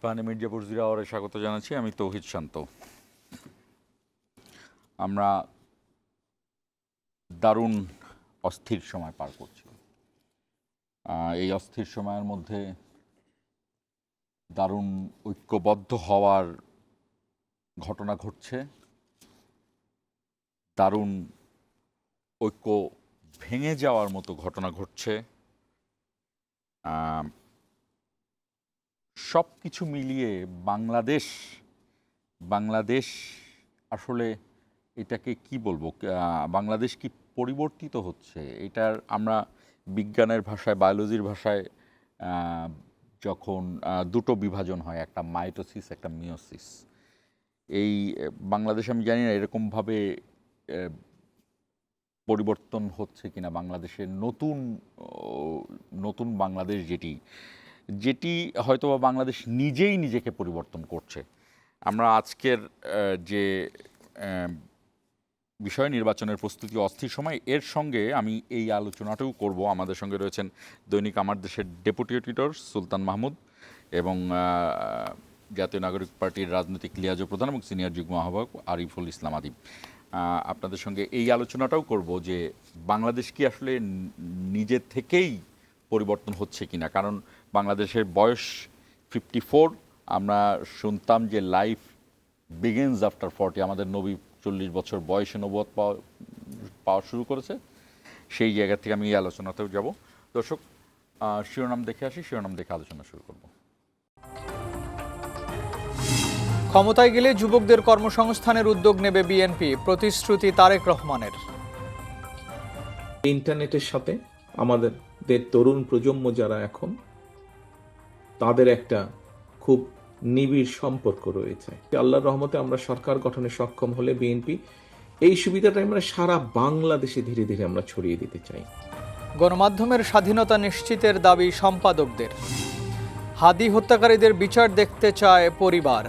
পানি মির্জাপুর জিরা আওয়ারে স্বাগত জানাচ্ছি। আমি তৌহিদ শান্ত। আমরা দারুণ অস্থির সময় পার করছি। এই অস্থির সময়ের মধ্যে দারুণ ঐক্যবদ্ধ হওয়ার ঘটনা ঘটছে, দারুণ ঐক্য ভেঙে যাওয়ার মতো ঘটনা ঘটছে। সব কিছু মিলিয়ে বাংলাদেশ আসলে এটাকে কি বলবো, বাংলাদেশ কি পরিবর্তিত হচ্ছে, এটার আমরা বিজ্ঞানের ভাষায়, বায়োলজির ভাষায় যখন দুটো বিভাজন হয়, একটা মাইটোসিস, একটা মিওসিস, এই বাংলাদেশ আমি জানি না এরকমভাবে পরিবর্তন হচ্ছে কিনা। বাংলাদেশের নতুন বাংলাদেশ যেটি হয়তো বাংলাদেশ নিজেই নিজেকে পরিবর্তন করছে। আমরা আজকের যে বিষয় নির্বাচনের প্রস্তুতি, অস্থির সময়, এর সঙ্গে আমি এই আলোচনাটাও করব। আমাদের সঙ্গে রয়েছেন দৈনিক আমার দেশের ডেপুটি এডিটর সুলতান মাহমুদ এবং জাতীয় নাগরিক পার্টির রাজনৈতিক লিয়াজো প্রধান এবং সিনিয়র যুগ্ম আহ্বায়ক আরিফুল ইসলাম আদিব। আপনাদের সঙ্গে এই আলোচনাটাও করব যে বাংলাদেশ কি আসলে নিজের থেকেই পরিবর্তন হচ্ছে কিনা। কারণ বাংলাদেশের বয়স 54। আমরা শুনতাম যে লাইফ বিগিনস আফটার 40। আমাদের নবী 40 বছর বয়সে নবুয়ত পাওয়া শুরু করেছে। সেই জায়গা থেকে আমি এই আলোচনাতেও যাব। দর্শক, শিরোনাম দেখে আসি, শিরোনাম দেখে আলোচনা শুরু করব। ক্ষমতায় গেলে যুবকদের কর্মসংস্থানের উদ্যোগ নেবে বিএনপি, প্রতিশ্রুতি তারেক রহমানের। ইন্টারনেটের সাথে আমাদের তরুণ প্রজন্ম যারা এখন, তাদের একটা খুব নিবিড় সম্পর্ক রয়েছে। আল্লাহর রহমতে আমরা সরকার গঠনে সক্ষম হলে বিএনপি এই সুবিধাটা আমরা সারা বাংলাদেশে ধীরে ধীরে আমরা ছড়িয়ে দিতে চাই। গণমাধ্যমের স্বাধীনতা নিশ্চিতের দাবি সম্পাদকদের। হাদি হত্যাকারীদের বিচার দেখতে চায় পরিবার।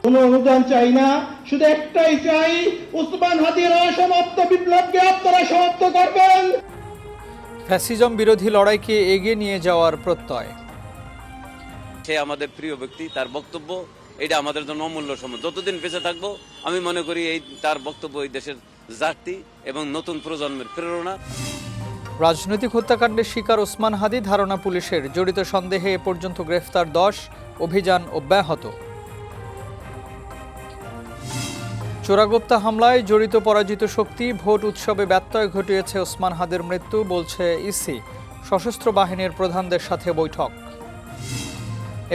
কোনো অনুদান চাই না, শুধু একটাই চাই, উসমান হাদির অসমাপ্ত বিপ্লবকে আপনারা সমাপ্ত করবেন। ফ্যাসিজম বিরোধী লড়াইকে এগিয়ে নিয়ে যাওয়ার প্রত্যয়। সে আমাদের প্রিয় ব্যক্তি, তার বক্তব্য এটা আমাদের জন্য অমূল্য সম্পদ। যতদিন বেঁচে থাকবো আমি মনে করি তার বক্তব্য এই দেশের জাতি এবং নতুন প্রজন্মের প্রেরণা। রাজনৈতিক হত্যাকাণ্ডের শিকার ওসমান হাদি, ধারণা পুলিশের জড়িত সন্দেহে এ পর্যন্ত গ্রেফতার 10, অভিযান অব্যাহত। চোরাগোপ্তা হামলায় জড়িত পরাজিত শক্তি, ভোট উৎসবে ব্যত্যয় ঘটিয়েছে ওসমান হাদির মৃত্যু, বলছে ইসি। সশস্ত্র বাহিনীর প্রধানদের সাথে বৈঠক।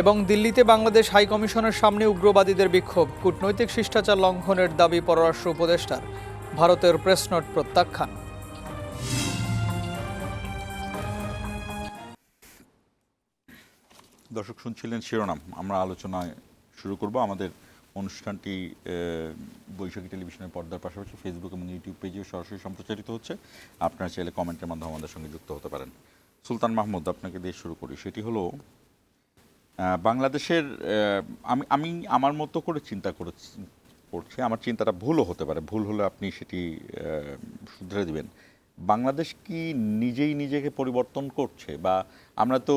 এবং দিল্লিতে বাংলাদেশ হাই কমিশনের সামনে উগ্রবাদীদের বিক্ষোভ, কূটনৈতিক শিষ্টাচার লঙ্ঘনের দাবি পররাষ্ট্র উপদেষ্টার, ভারতের প্রেস নোট প্রত্যাখ্যান। দর্শক, শুনছিলেন শিরোনাম। আমরা আলোচনায় শুরু করব। আমাদের অনুষ্ঠানটি বৈশাখী টেলিভিশনের পর্দার পাশাপাশি ফেসবুক এবং ইউটিউব পেজেও সরাসরি সম্প্রচারিত হচ্ছে। আপনারা চাইলে কমেন্টের মাধ্যমে আমাদের সঙ্গে যুক্ত হতে পারেন। সুলতান মাহমুদ, আপনাকে দিয়ে শুরু করি। সেটি হলো বাংলাদেশের, আমি আমার মতো করে চিন্তা করছি। আমার চিন্তাটা ভুলও হতে পারে, ভুল হলে আপনি সেটি শুধরে দিবেন। বাংলাদেশ কি নিজেই নিজেকে পরিবর্তন করছে? বা আমরা তো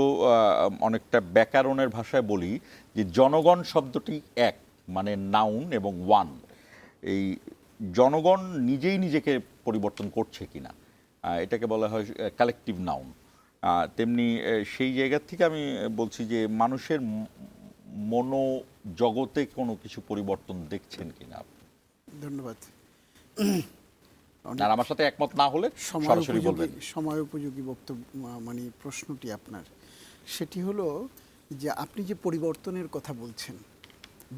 অনেকটা ব্যাকরণের ভাষায় বলি যে জনগণ শব্দটি এক, মানে নাউন এবং ওয়ান। এই জনগণ নিজেই নিজেকে পরিবর্তন করছে কিনা, এটাকে বলা হয় কালেকটিভ নাউন। তেমনি সেই জায়গা থেকে আমি বলছি যে মানুষের মনোজগতে কোনো কিছু পরিবর্তন দেখছেন কিনা। ধন্যবাদ। আর আমার সাথে একমত না হলে সরাসরি বলবেন। সময় উপযোগী বক্তব্য, মানে প্রশ্নটি আপনার, সেটি হলো যে আপনি যে পরিবর্তনের কথা বলছেন,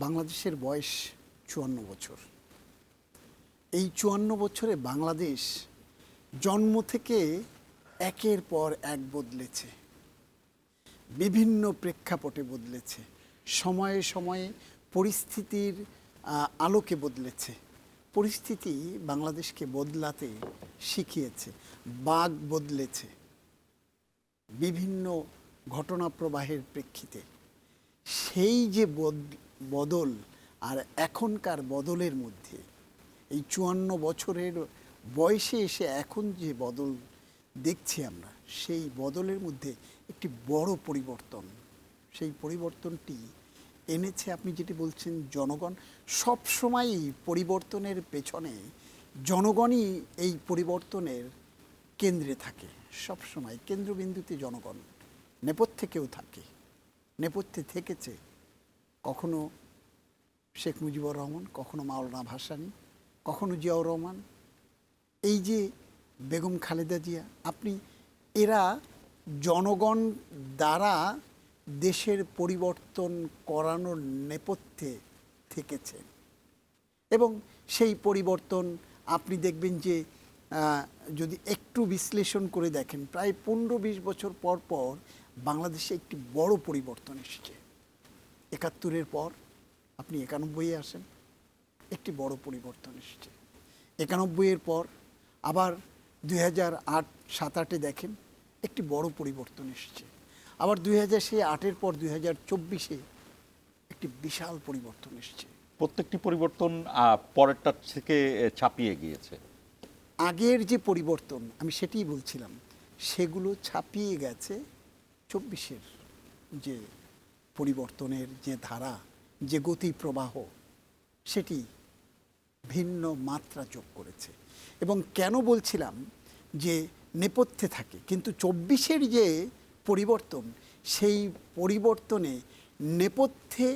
বাংলাদেশের বয়স 54 বছর। এই 54 বছরে বাংলাদেশ জন্ম থেকে একের পর এক বদলেছে, বিভিন্ন প্রেক্ষাপটে বদলেছে, সময়ে সময়ে পরিস্থিতির আলোকে বদলেছে। পরিস্থিতি বাংলাদেশকে বদলাতে শিখিয়েছে, বাগ বদলেছে বিভিন্ন ঘটনা প্রবাহের প্রেক্ষিতে। সেই যে বদল আর এখনকার বদলের মধ্যে, এই 54 বছরের বয়সে এসে এখন যে বদল দেখছি আমরা, সেই বদলের মধ্যে একটি বড় পরিবর্তন। সেই পরিবর্তনটি এনেছে আপনি যেটি বলছেন জনগণ, সব সময়ই পরিবর্তনের পেছনে জনগণই এই পরিবর্তনের কেন্দ্রে থাকে। সব সময় কেন্দ্রবিন্দুতে জনগণ, নেপথ্যে কেউ থাকে, নেপথ্যে থেকেছে কখনো শেখ মুজিবুর রহমান, কখনো মাওলানা ভাসানী, কখনো জিয়াউর রহমান, এই যে বেগম খালেদা জিয়া, আপনি এরা জনগণ দ্বারা দেশের পরিবর্তন করানোর নেপথ্যে থেকেছে। এবং সেই পরিবর্তন আপনি দেখবেন যে যদি একটু বিশ্লেষণ করে দেখেন, প্রায় 15-20 বছর পর পর বাংলাদেশে একটি বড় পরিবর্তন এসেছে। 71-এর পর আপনি 91-এ আসেন, একটি বড় পরিবর্তন এসেছে। 91-এর পর আবার 2008-07-8-এ দেখেন একটি বড় পরিবর্তন এসেছে। আবার 2008-এর পর 2024-এ একটি বিশাল পরিবর্তন এসেছে। প্রত্যেকটি পরিবর্তন পরেরটার থেকে ছাপিয়ে গিয়েছে। আগের যে পরিবর্তন আমি সেটাই বলছিলাম, সেগুলো ছাপিয়ে গেছে 24-এর যে পরিবর্তনের যে ধারা, যে গতি প্রবাহ, সেটি ভিন্ন মাত্রা যোগ করেছে। এবং কেন বলছিলাম যে নেপথ্যে থাকে, কিন্তু 24-এর যে পরিবর্তন, সেই পরিবর্তনে নেপথ্যে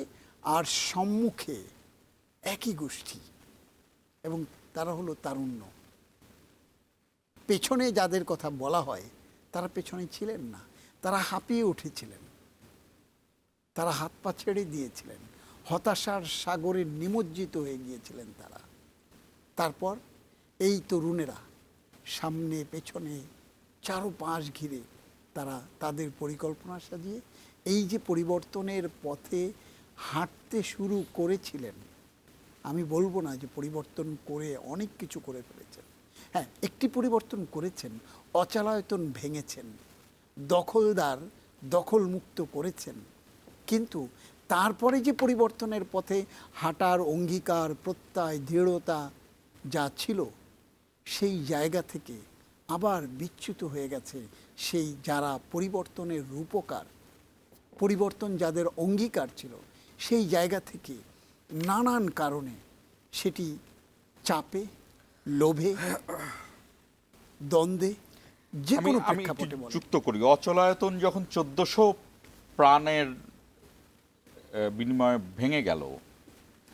আর সম্মুখে একই গোষ্ঠী, এবং তারা হলো তারুণ্য। পেছনে যাদের কথা বলা হয় তারা পেছনে ছিলেন না, তারা হাঁপিয়ে উঠেছিলেন, তারা হাত পা ছেড়ে দিয়েছিলেন, হতাশার সাগরে নিমজ্জিত হয়ে গিয়েছিলেন তারা। তারপর এই তরুণেরা সামনে পেছনে চারপাশ ঘিরে তারা তাদের পরিকল্পনা সাজিয়ে এই যে পরিবর্তনের পথে হাঁটতে শুরু করেছিলেন। আমি বলবো না যে পরিবর্তন করে অনেক কিছু করে ফেলেছেন, হ্যাঁ একটি পরিবর্তন করেছেন, অচলায়তন ভেঙেছেন, দখলদার দখলমুক্ত করেছেন। কিন্তু তারপরে যে পরিবর্তনের পথে হাঁটার অঙ্গীকার, প্রত্যয়, দৃঢ়তা যা ছিল, সেই জায়গা থেকে আবার বিচ্যুত হয়ে গেছে সেই যারা পরিবর্তনের রূপকার, পরিবর্তন যাদের অঙ্গীকার ছিল, সেই জায়গা থেকে নানান কারণে সেটি চাপে, লোভে, দ্বন্দ্বে, যে কোনো আমি প্রেক্ষাপটে বলেন। যুক্ত করি, অচলায়তন যখন 1400 প্রাণের বিনিময়ে ভেঙে গেল,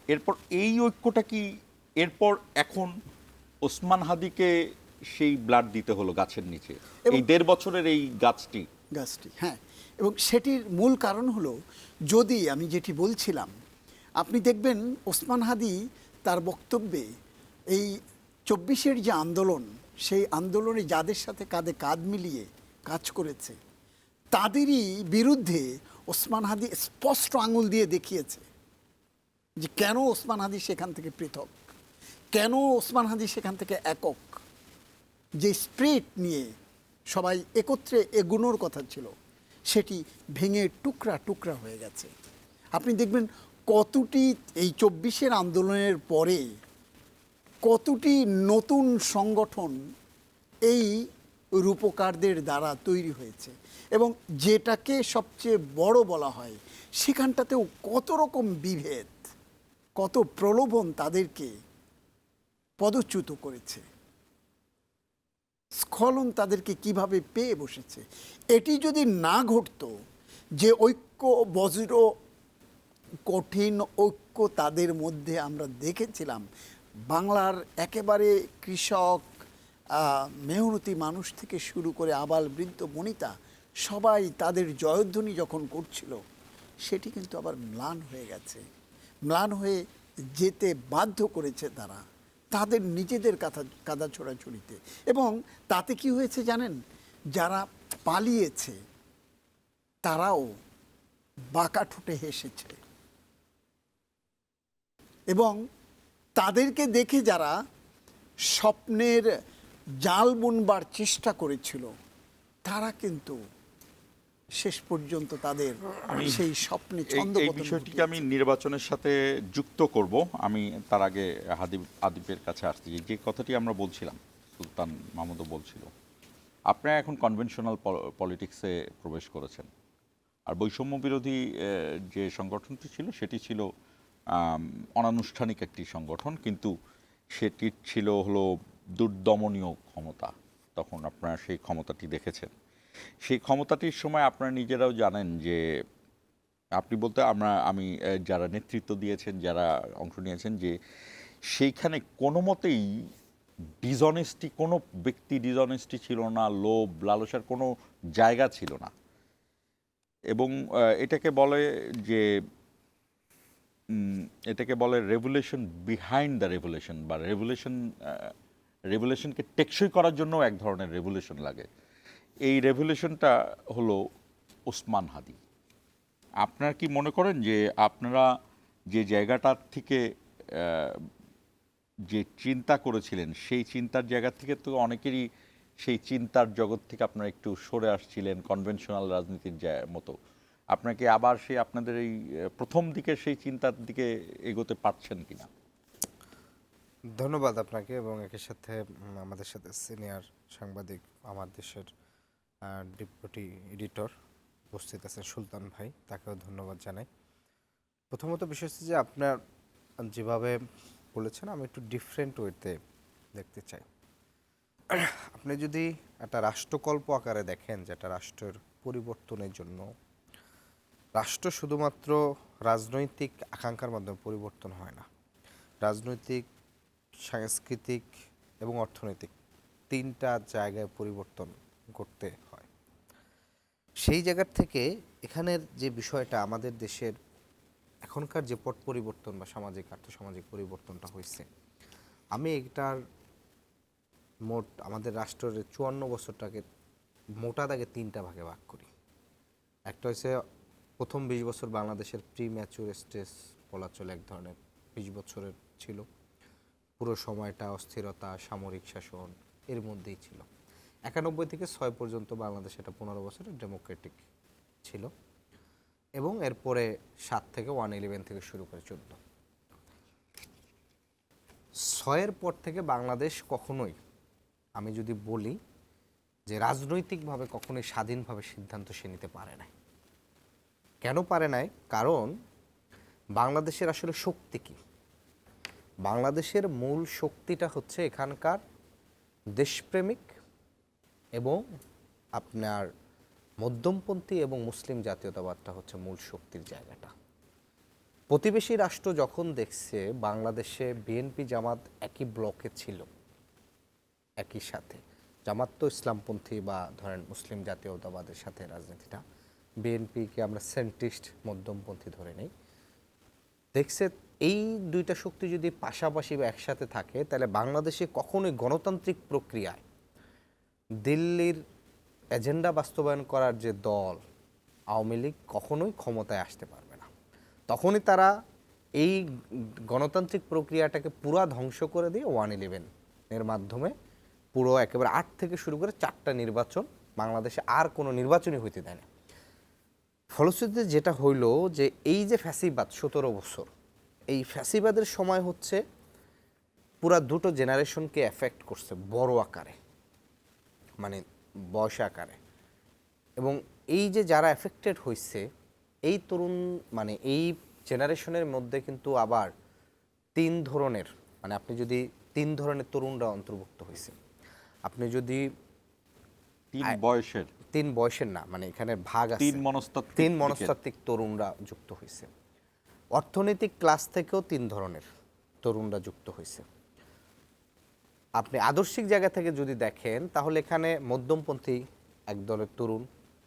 এরপর এই ঐক্যটা কি এরপর এখন ওসমান হাদিকে সেই ব্লাড দিতে হলো গাছের নিচে, এই 1.5 বছরের এই গাছটি? হ্যাঁ, এবং সেটির মূল কারণ হলো, যদি আমি যেটি বলছিলাম, আপনি দেখবেন ওসমান হাদি তার বক্তব্যে এই 24-এর যে আন্দোলন, সেই আন্দোলনে যাদের সাথে কাঁধে কাঁধ মিলিয়ে কাজ করেছে তাদেরই বিরুদ্ধে ওসমান হাদি স্পষ্ট আঙুল দিয়ে দেখিয়েছে যে কেন ওসমান হাদি সেখান থেকে পৃথক, কেন ওসমান হাদি সেখান থেকে একক। যে স্পিরিট নিয়ে সবাই একত্রে এগোনোর কথা ছিল, সেটি ভেঙে টুকরা টুকরা হয়ে গেছে। আপনি দেখবেন কতটি এই 24-এর আন্দোলনের পরে কতটি নতুন সংগঠন এই রূপকারদের দ্বারা তৈরি হয়েছে, এবং যেটাকে সবচেয়ে বড় বলা হয় সেখানটাতেও কত রকম বিভেদ, কত প্রলোভন তাদেরকে পদচ্যুত করেছে, স্খলন তাদেরকে কিভাবে পেয়ে বসেছে। এটি যদি না ঘটতো, যে ঐক্য, বজ্র কঠিন ঐক্য তাদের মধ্যে আমরা দেখেছিলাম, বাংলার একেবারে কৃষক, মেহনতি মানুষ থেকে শুরু করে আবাল বৃদ্ধ বনিতা সবাই তাদের জয়ধ্বনি যখন করছিল, সেটি কিন্তু আবার ম্লান হয়ে গেছে, ম্লান হয়ে যেতে বাধ্য করেছে তারা তাদের নিজেদের কাদা ছোড়াছুড়িতে। এবং তাতে কি হয়েছে জানেন, যারা পালিয়েছে তারাও বাঁকা ঠোঁটে হেসেছে, এবং তাদেরকে দেখে যারা স্বপ্নের জাল বুনবার চেষ্টা করেছিল, তারা কিন্তু শেষ পর্যন্ত তাদের সেই স্বপ্নে এই ছন্দপতন বিষয়টিকে আমি নির্বাচনের সাথে যুক্ত করব। আমি তার আগে আদিবের কাছে আসছি, যে কথাটি আমরা বলছিলাম, সুলতান মাহমুদও বলছিল, আপনারা এখন কনভেনশনাল পলিটিক্সে প্রবেশ করেছেন। আর বৈষম্য বিরোধী যে সংগঠনটি ছিল সেটি ছিল অনানুষ্ঠানিক একটি সংগঠন, কিন্তু সেটি ছিল হলো দুর্দমনীয় ক্ষমতা। তখন আপনারা সেই ক্ষমতাটি দেখেছেন। সেই ক্ষমতাটির সময় আপনারা নিজেরাও জানেন যে আপনি বলতে আমি যারা নেতৃত্ব দিয়েছেন, যারা অংশ নিয়েছেন, যে সেইখানে কোনো মতেই ডিসঅনেস্টি, কোনো ব্যক্তি ডিসঅনেস্টি ছিল না, লোভ লালসার কোনো জায়গা ছিল না। এবং এটাকে বলে যে এটাকে বলে রেভুলেশন বিহাইন্ড দ্য রেভুলেশন, বা রেভুলেশনকে টেকসই করার জন্য এক ধরনের রেভুলেশন লাগে। এই রেভুলেশনটা হলো ওসমান হাদি। আপনারা কি মনে করেন যে আপনারা যে জায়গাটার থেকে যে চিন্তা করেছিলেন, সেই চিন্তার জায়গা থেকে তো অনেকেরই সেই চিন্তার জগৎ থেকে আপনারা একটু সরে আসছিলেন, কনভেনশনাল রাজনীতির মতো, আপনাকে আবার সেই আপনাদের এই প্রথম দিকে সেই চিন্তার দিকে এগোতে পারছেন কিনা? ধন্যবাদ আপনাকে, এবং একই সাথে আমাদের সাথে সিনিয়র সাংবাদিক, আমার দেশের ডেপুটি এডিটর উপস্থিত আছেন সুলতান ভাই, তাকেও ধন্যবাদ জানাই। প্রথমত বিষয় হচ্ছে যে আপনার যেভাবে বলেছেন আমি একটু ডিফারেন্ট ওয়েতে দেখতে চাই। আপনি যদি একটা রাষ্ট্রকল্প আকারে দেখেন, যেটা রাষ্ট্রের পরিবর্তনের জন্য, রাষ্ট্র শুধুমাত্র রাজনৈতিক আকাঙ্ক্ষার মাধ্যমে পরিবর্তন হয় না, রাজনৈতিক, সাংস্কৃতিক এবং অর্থনৈতিক তিনটা জায়গায় পরিবর্তন করতে হয়। সেই জায়গার থেকে এখানের যে বিষয়টা আমাদের দেশের এখনকার যে পট পরিবর্তন বা সামাজিক আর্থসামাজিক পরিবর্তনটা হয়েছে, আমি এটার মোট আমাদের রাষ্ট্রের 54 বছরটাকে মোটা দাগে তিনটা ভাগে ভাগ করি। একটা হচ্ছে প্রথম 20 বছর বাংলাদেশের প্রি ম্যাচুর স্টেজ বলা চলে, এক ধরনের 20 বছরের ছিল। পুরো সময়টা অস্থিরতা, সামরিক শাসন এর মধ্যেই ছিল। 91 থেকে 6 পর্যন্ত বাংলাদেশ এটা 15 বছরের ডেমোক্রেটিক ছিল, এবং এরপরে 7 থেকে 111 থেকে শুরু করে 14। 6-এর পর থেকে বাংলাদেশ কখনোই, আমি যদি বলি যে রাজনৈতিকভাবে কখনোই স্বাধীনভাবে সিদ্ধান্ত সে নিতে পারে নাই। কেন পারে নাই? কারণ বাংলাদেশের আসলে শক্তি কি? বাংলাদেশের মূল শক্তিটা হচ্ছে এখানকার দেশপ্রেমিক এবং আপনার মধ্যমপন্থী এবং মুসলিম জাতীয়তাবাদটা হচ্ছে মূল শক্তির জায়গাটা। প্রতিবেশী রাষ্ট্র যখন দেখছে বাংলাদেশে বিএনপি জামাত একই ব্লকে ছিল, একই সাথে, জামাত তো ইসলামপন্থী বা ধরেন মুসলিম জাতীয়তাবাদের সাথে রাজনীতিটা, বিএনপিকে আমরা সেন্ট্রিস্ট মধ্যমপন্থী ধরে নেই, দেখছে এই দুইটা শক্তি যদি পাশাপাশি বা একসাথে থাকে তাহলে বাংলাদেশে কখনোই গণতান্ত্রিক প্রক্রিয়ায় দিল্লির এজেন্ডা বাস্তবায়ন করার যে দল আওয়ামী লীগ কখনোই ক্ষমতায় আসতে পারবে না। তখনই তারা এই গণতান্ত্রিক প্রক্রিয়াটাকে পুরা ধ্বংস করে দিয়ে 111 এর মাধ্যমে পুরো একেবারে 8 থেকে শুরু করে 4টা নির্বাচন, বাংলাদেশে আর কোনো নির্বাচনই হইতে দেয় না। ফলশ্রুতিতে যেটা হইল যে এই যে ফ্যাসিবাদ 17 বছর, এই ফ্যাসিবাদের সময় হচ্ছে পুরা দুটো জেনারেশনকে এফেক্ট করছে বড় আকারে, মানে বয়স আকারে। এবং এই যে যারা এফেক্টেড হয়েছে এই তরুণ, মানে এই জেনারেশনের মধ্যে কিন্তু আবার 3 ধরনের, মানে আপনি যদি 3 ধরনের তরুণরা অন্তর্ভুক্ত হয়েছে। আপনি যদি 3 বয়সের না, মানে এখানে ভাগ আছে, 3 মনস্তাত্ত্বিক তরুণরা যুক্ত হয়েছে। অর্থনৈতিক ক্লাস থেকেও 3 ধরনের তরুণরা যুক্ত হয়েছে। আপনি আদর্শিক জায়গা থেকে যদি দেখেন তাহলে এখানে মধ্যমপন্থী এক দলের তরুণ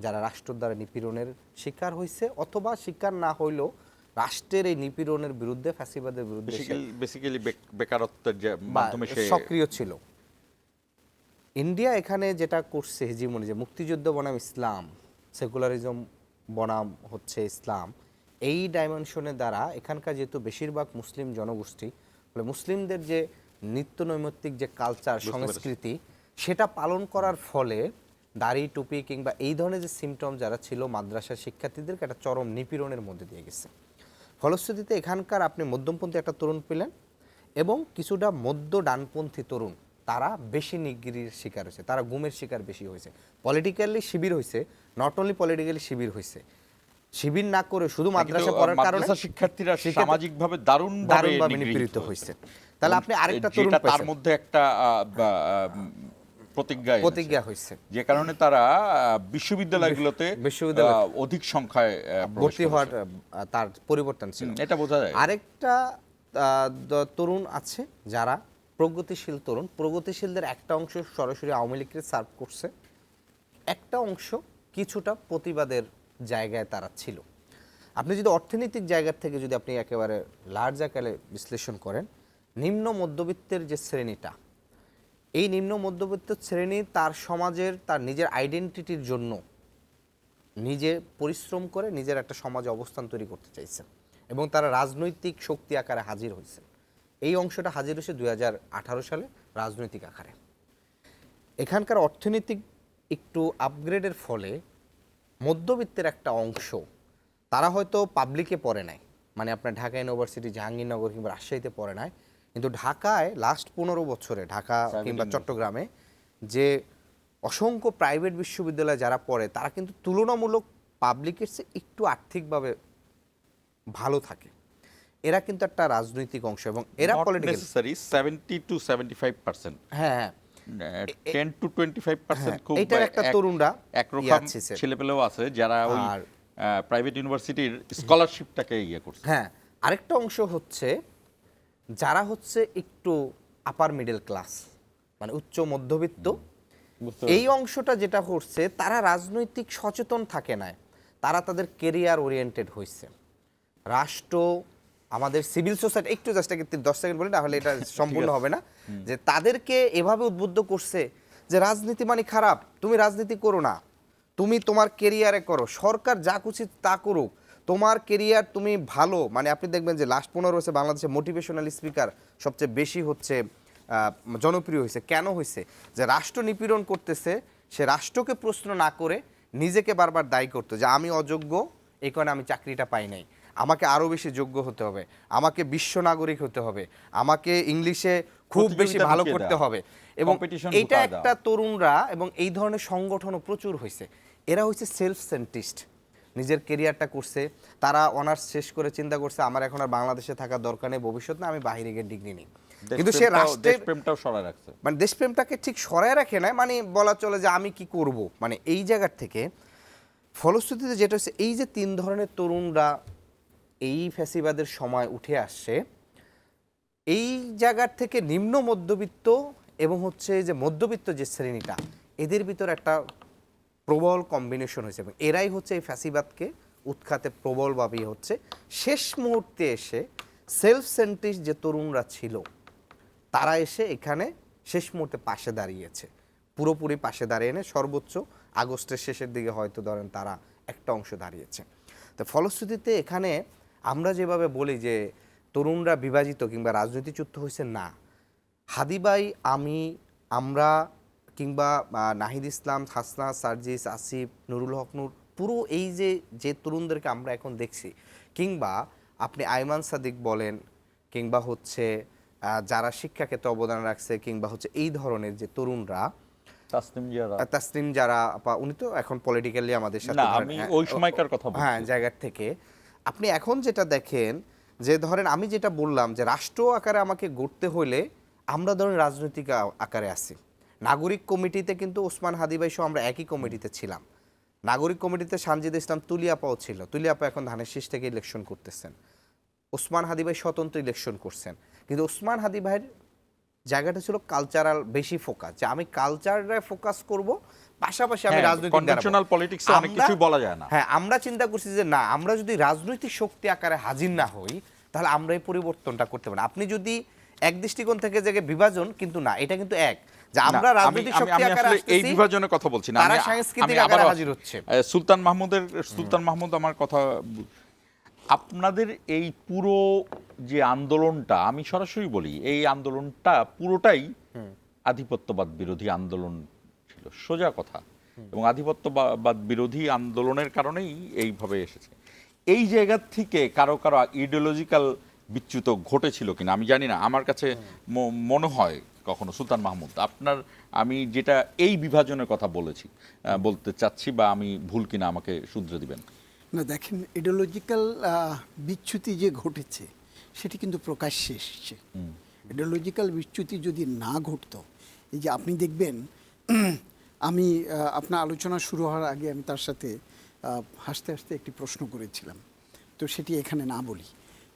যারা রাষ্ট্র দ্বারা নিপীড়নের শিকার হয়েছে, অথবা শিকার না হইলেও রাষ্ট্রের এই নিপীড়নের বিরুদ্ধে, ফ্যাসিবাদের বিরুদ্ধে বেসিক্যালি বেকারত্বের মাধ্যমে সে সক্রিয় ছিল। ইন্ডিয়া এখানে যেটা করছে হেজিমনি, যে মুক্তিযুদ্ধ বনাম ইসলাম, সেকুলারিজম বনাম হচ্ছে ইসলাম, এই ডাইমেনশনের দ্বারা এখানকার যেহেতু বেশিরভাগ মুসলিম জনগোষ্ঠী, ফলে মুসলিমদের যে নিত্য নৈমিত্তিক যে কালচার, সংস্কৃতি, সেটা পালন করার ফলে দাড়ি টুপি কিংবা এই ধরনের যে সিমটম যারা ছিল মাদ্রাসার শিক্ষার্থীদেরকে একটা চরম নিপীড়নের মধ্যে দিয়ে গেছে। ফলশ্রুতিতে এখানকার আপনি মধ্যমপন্থী একটা তরুণ পেলেন এবং কিছুটা মধ্য ডানপন্থী তরুণ, তারা বেশি নিগিরির শিকার হয়েছে, তারা গুমের শিকার বেশি হয়েছে। পলিটিক্যালি শিবির হয়েছে, নট অনলি পলিটিক্যালি শিবির হয়েছে, শিবির না করে শুধু মাদ্রাসা পড়ার কারণে মাদ্রাসা শিক্ষার্থীরা সেক্ষেত্রে সামাজিকভাবে দারুণভাবে দারুণভাবে নিপীড়িত হয়েছে। তাহলে আপনি আরেকটা তরুণ যেটা তার পাইছেন। মধ্যে একটা প্রতিজ্ঞা প্রতিজ্ঞা হয়েছে, যে কারণে তারা বিশ্ববিদ্যালয়গুলোতে অধিক সংখ্যায় ভর্তি হওয়ার তার পরিবর্তন ছিল, এটা বোঝা যায়। আরেকটা তরুণ আছে যারা প্রগতিশীল তরুণ, প্রগতিশীলদের একটা অংশ সরাসরি আওয়ামী লীগকে সার্ভ করছে, একটা অংশ কিছুটা প্রতিবাদের জায়গায় তারা ছিল। আপনি যদি অর্থনৈতিক জায়গা থেকে যদি আপনি একেবারে লার্জ আকারে বিশ্লেষণ করেন, নিম্ন মধ্যবিত্তের যে শ্রেণীটা, এই নিম্ন মধ্যবিত্ত শ্রেণী তার সমাজের তার নিজের আইডেন্টিটির জন্য নিজে পরিশ্রম করে নিজের একটা সমাজে অবস্থান তৈরি করতে চাইছেন এবং তারা রাজনৈতিক শক্তি আকারে হাজির হয়েছে। এই অংশটা হাজির হয়েছে 2018 সালে রাজনৈতিক আকারে। এখানকার অর্থনৈতিক একটু আপগ্রেডের ফলে মধ্যবিত্তের একটা অংশ তারা হয়তো পাবলিকে পড়ে নাই, মানে আপনার ঢাকা ইউনিভার্সিটি, জাহাঙ্গীরনগর কিংবা রাজশাহীতে পড়ে নাই, কিন্তু ঢাকায় লাস্ট 15 বছরে ঢাকা কিংবা চট্টগ্রামে যে অসংখ্য প্রাইভেট বিশ্ববিদ্যালয়ে যারা পড়ে তারা কিন্তু তুলনামূলক পাবলিকের চেয়ে একটু আর্থিকভাবে ভালো থাকে। এরা কিন্তু একটা রাজনৈতিক অংশ এবং এরা পলিটিক্যাল 70 to 75%, হ্যাঁ 10 to 25% খুব এইটার একটা তরুণরা একরকম ছেলেপেলেও আছে যারা ওই প্রাইভেট ইউনিভার্সিটির স্কলারশিপটাকে করছে। হ্যাঁ, আরেকটা অংশ হচ্ছে যারা হচ্ছে একটু আপার মিডল ক্লাস, মানে উচ্চ মধ্যবিত্ত, এই অংশটা যেটা করছে তারা রাজনৈতিক সচেতন থাকে না, তারা তাদের কেরিয়ার ওরিয়েন্টেড হয়েছে। রাষ্ট্র, আমাদের সিভিল সোসাইটি, একটু জাস্ট 10 সেকেন্ড বলি, তাহলে এটা সম্পূর্ণ হবে না, যে তাদেরকে এভাবে উদ্বুদ্ধ করছে যে রাজনীতি মানে খারাপ, তুমি রাজনীতি করো না, তুমি তোমার কেরিয়ারে করো, সরকার যা খুশি তা করুক, তোমার কেরিয়ার তুমি ভালো। মানে আপনি দেখবেন যে লাস্ট 15 বছরে বাংলাদেশে মোটিভেশনাল স্পিকার সবচেয়ে বেশি হচ্ছে জনপ্রিয় হয়েছে। কেন হয়েছে? যে রাষ্ট্র নিপীড়ন করতেছে, সে রাষ্ট্রকে প্রশ্ন না করে নিজেকে বারবার দায়ী করতো যে আমি অযোগ্য, এই কারণে আমি চাকরিটা পাই নাই, আমাকে আরও বেশি যোগ্য হতে হবে, আমাকে বিশ্ব নাগরিক হতে হবে, আমাকে ইংলিশে খুব বেশি ভালো করতে হবে। এবং এইটা একটা তরুণরা এবং এই ধরনের সংগঠনও প্রচুর হয়েছে। এরা হচ্ছে সেলফ সেন্ট্রিস্ট, নিজের কেরিয়ারটা করছে, তারা অনার্স শেষ করে চিন্তা করছে আমার এখন আর বাংলাদেশে থাকার দরকার নেই, ভবিষ্যৎ না, আমি বাইরে গিয়ে ডিগ্রি নিই। কিন্তু সে রাষ্ট্রের দেশপ্রেমটাও সরায় রাখছে, মানে দেশপ্রেমটাকে ঠিক সরায় রাখে না, মানে বলা চলে যে আমি কি করব, মানে এই জায়গার থেকে ফলশ্রুতিতে যেটা হচ্ছে এই যে 3 ধরনের তরুণরা এই ফ্যাসিবাদের সময় উঠে আসছে, এই জায়গার থেকে নিম্ন মধ্যবিত্ত এবং হচ্ছে যে মধ্যবিত্ত যে শ্রেণীটা, এদের ভিতর একটা প্রবল কম্বিনেশন হয়েছে এবং এরাই হচ্ছে এই ফ্যাসিবাদকে উৎখাতে প্রবলভাবে হচ্ছে। শেষ মুহূর্তে এসে সেলফ সেন্ট্রিস্ট যে তরুণরা ছিল তারা এসে এখানে শেষ মুহূর্তে পাশে দাঁড়িয়েছে, পুরোপুরি পাশে দাঁড়িয়ে এনে সর্বোচ্চ আগস্টের শেষের দিকে হয়তো ধরেন তারা একটা অংশ দাঁড়িয়েছে। তো ফলশ্রুতিতে এখানে আমরা যেভাবে বলি যে তরুণরা বিভাজিত কিংবা রাজনীতিচ্যুত হয়েছে, না, হাদিবাই, আমরা কিংবা নাহিদ ইসলাম, হাসনা, সার্জিস, আসিফ, নুরুল হক নূর, পুরো এই যে তরুণদেরকে আমরা এখন দেখছি, কিংবা আপনি আইমান সাদিক বলেন, কিংবা হচ্ছে যারা শিক্ষাক্ষেত্রে অবদান রাখছে, কিংবা হচ্ছে এই ধরনের যে তরুণরা, তাসনিম যারা, উনি তো এখন পলিটিক্যালি আমাদের সাথে, আমি ওই সময়কার কথা বলছি, হ্যাঁ, জায়গার থেকে আপনি এখন যেটা দেখেন যে ধরেন আমি যেটা বললাম যে রাষ্ট্র আকারে আমাকে গড়তে হলে আমরা ধরেন রাজনৈতিক আকারে আছি। নাগরিক কমিটিতে কিন্তু ওসমান হাদি ভাই সহ আমরা একই কমিটিতে ছিলাম। নাগরিক কমিটিতে সানজিদ ইসলাম তুলিয়াপাও ছিল, তুলিয়াপা এখন ধানের শীষ থেকে ইলেকশন করতেছেন, ওসমান হাদি ভাই স্বতন্ত্র ইলেকশন করছেন। কিন্তু ওসমান হাদি ভাইয়ের জায়গাটা ছিল কালচারাল বেশি ফোকাস, যে আমি কালচারে ফোকাস করব, পাশাপাশি আমি রাজনৈতিক কনভেনশনাল পলিটিক্সে অনেক কিছুই বলা যায় না। হ্যাঁ, আমরা চিন্তা করছি যে না, আমরা যদি রাজনৈতিক শক্তি আকারে হাজির না হই তাহলে আমরা এই পরিবর্তনটা করতে পারি না। আপনি যদি এক দৃষ্টিকোণ থেকে যে বিভাজন, কিন্তু না, এটা কিন্তু এক, যে আমরা রাজনৈতিক শক্তি আকারে আসছি, এই বিভাজনের কথা বলছি না, তারা সাংস্কৃতিক আকারে হাজির হচ্ছে। সুলতান মাহমুদ আমার কথা, আপনাদের এই পুরো যে আন্দোলনটা, আমি সরাসরি বলি, এই আন্দোলনটা পুরোটাই আধিপত্যবাদ বিরোধী আন্দোলন ছিল, সোজা কথা, এবং আধিপত্যবাদ বিরোধী আন্দোলনের কারণেই এইভাবে এসেছে। এই জায়গা থেকে কারো কারো ইডিওলজিক্যাল বিচ্যুত ঘটেছিল কিনা আমি জানি না, আমার কাছে মনে হয় কখনো সুলতান মাহমুদ আপনার, আমি যেটা এই বিভাজনের কথা বলতে চাচ্ছি, বা আমি ভুল কিনা আমাকে শুধরে দিবেন। না দেখেন, ইডিওলজিক্যাল বিচ্যুতি যে ঘটেছে সেটি কিন্তু প্রকাশ্যে এসেছে। ইডিওলজিক্যাল বিচ্যুতি যদি না ঘটতো, এই যে আপনি দেখবেন, আমি আপনার আলোচনা শুরু হওয়ার আগে আমি তার সাথে হাসতে হাসতে একটি প্রশ্ন করেছিলাম, তো সেটি এখানে না বলি।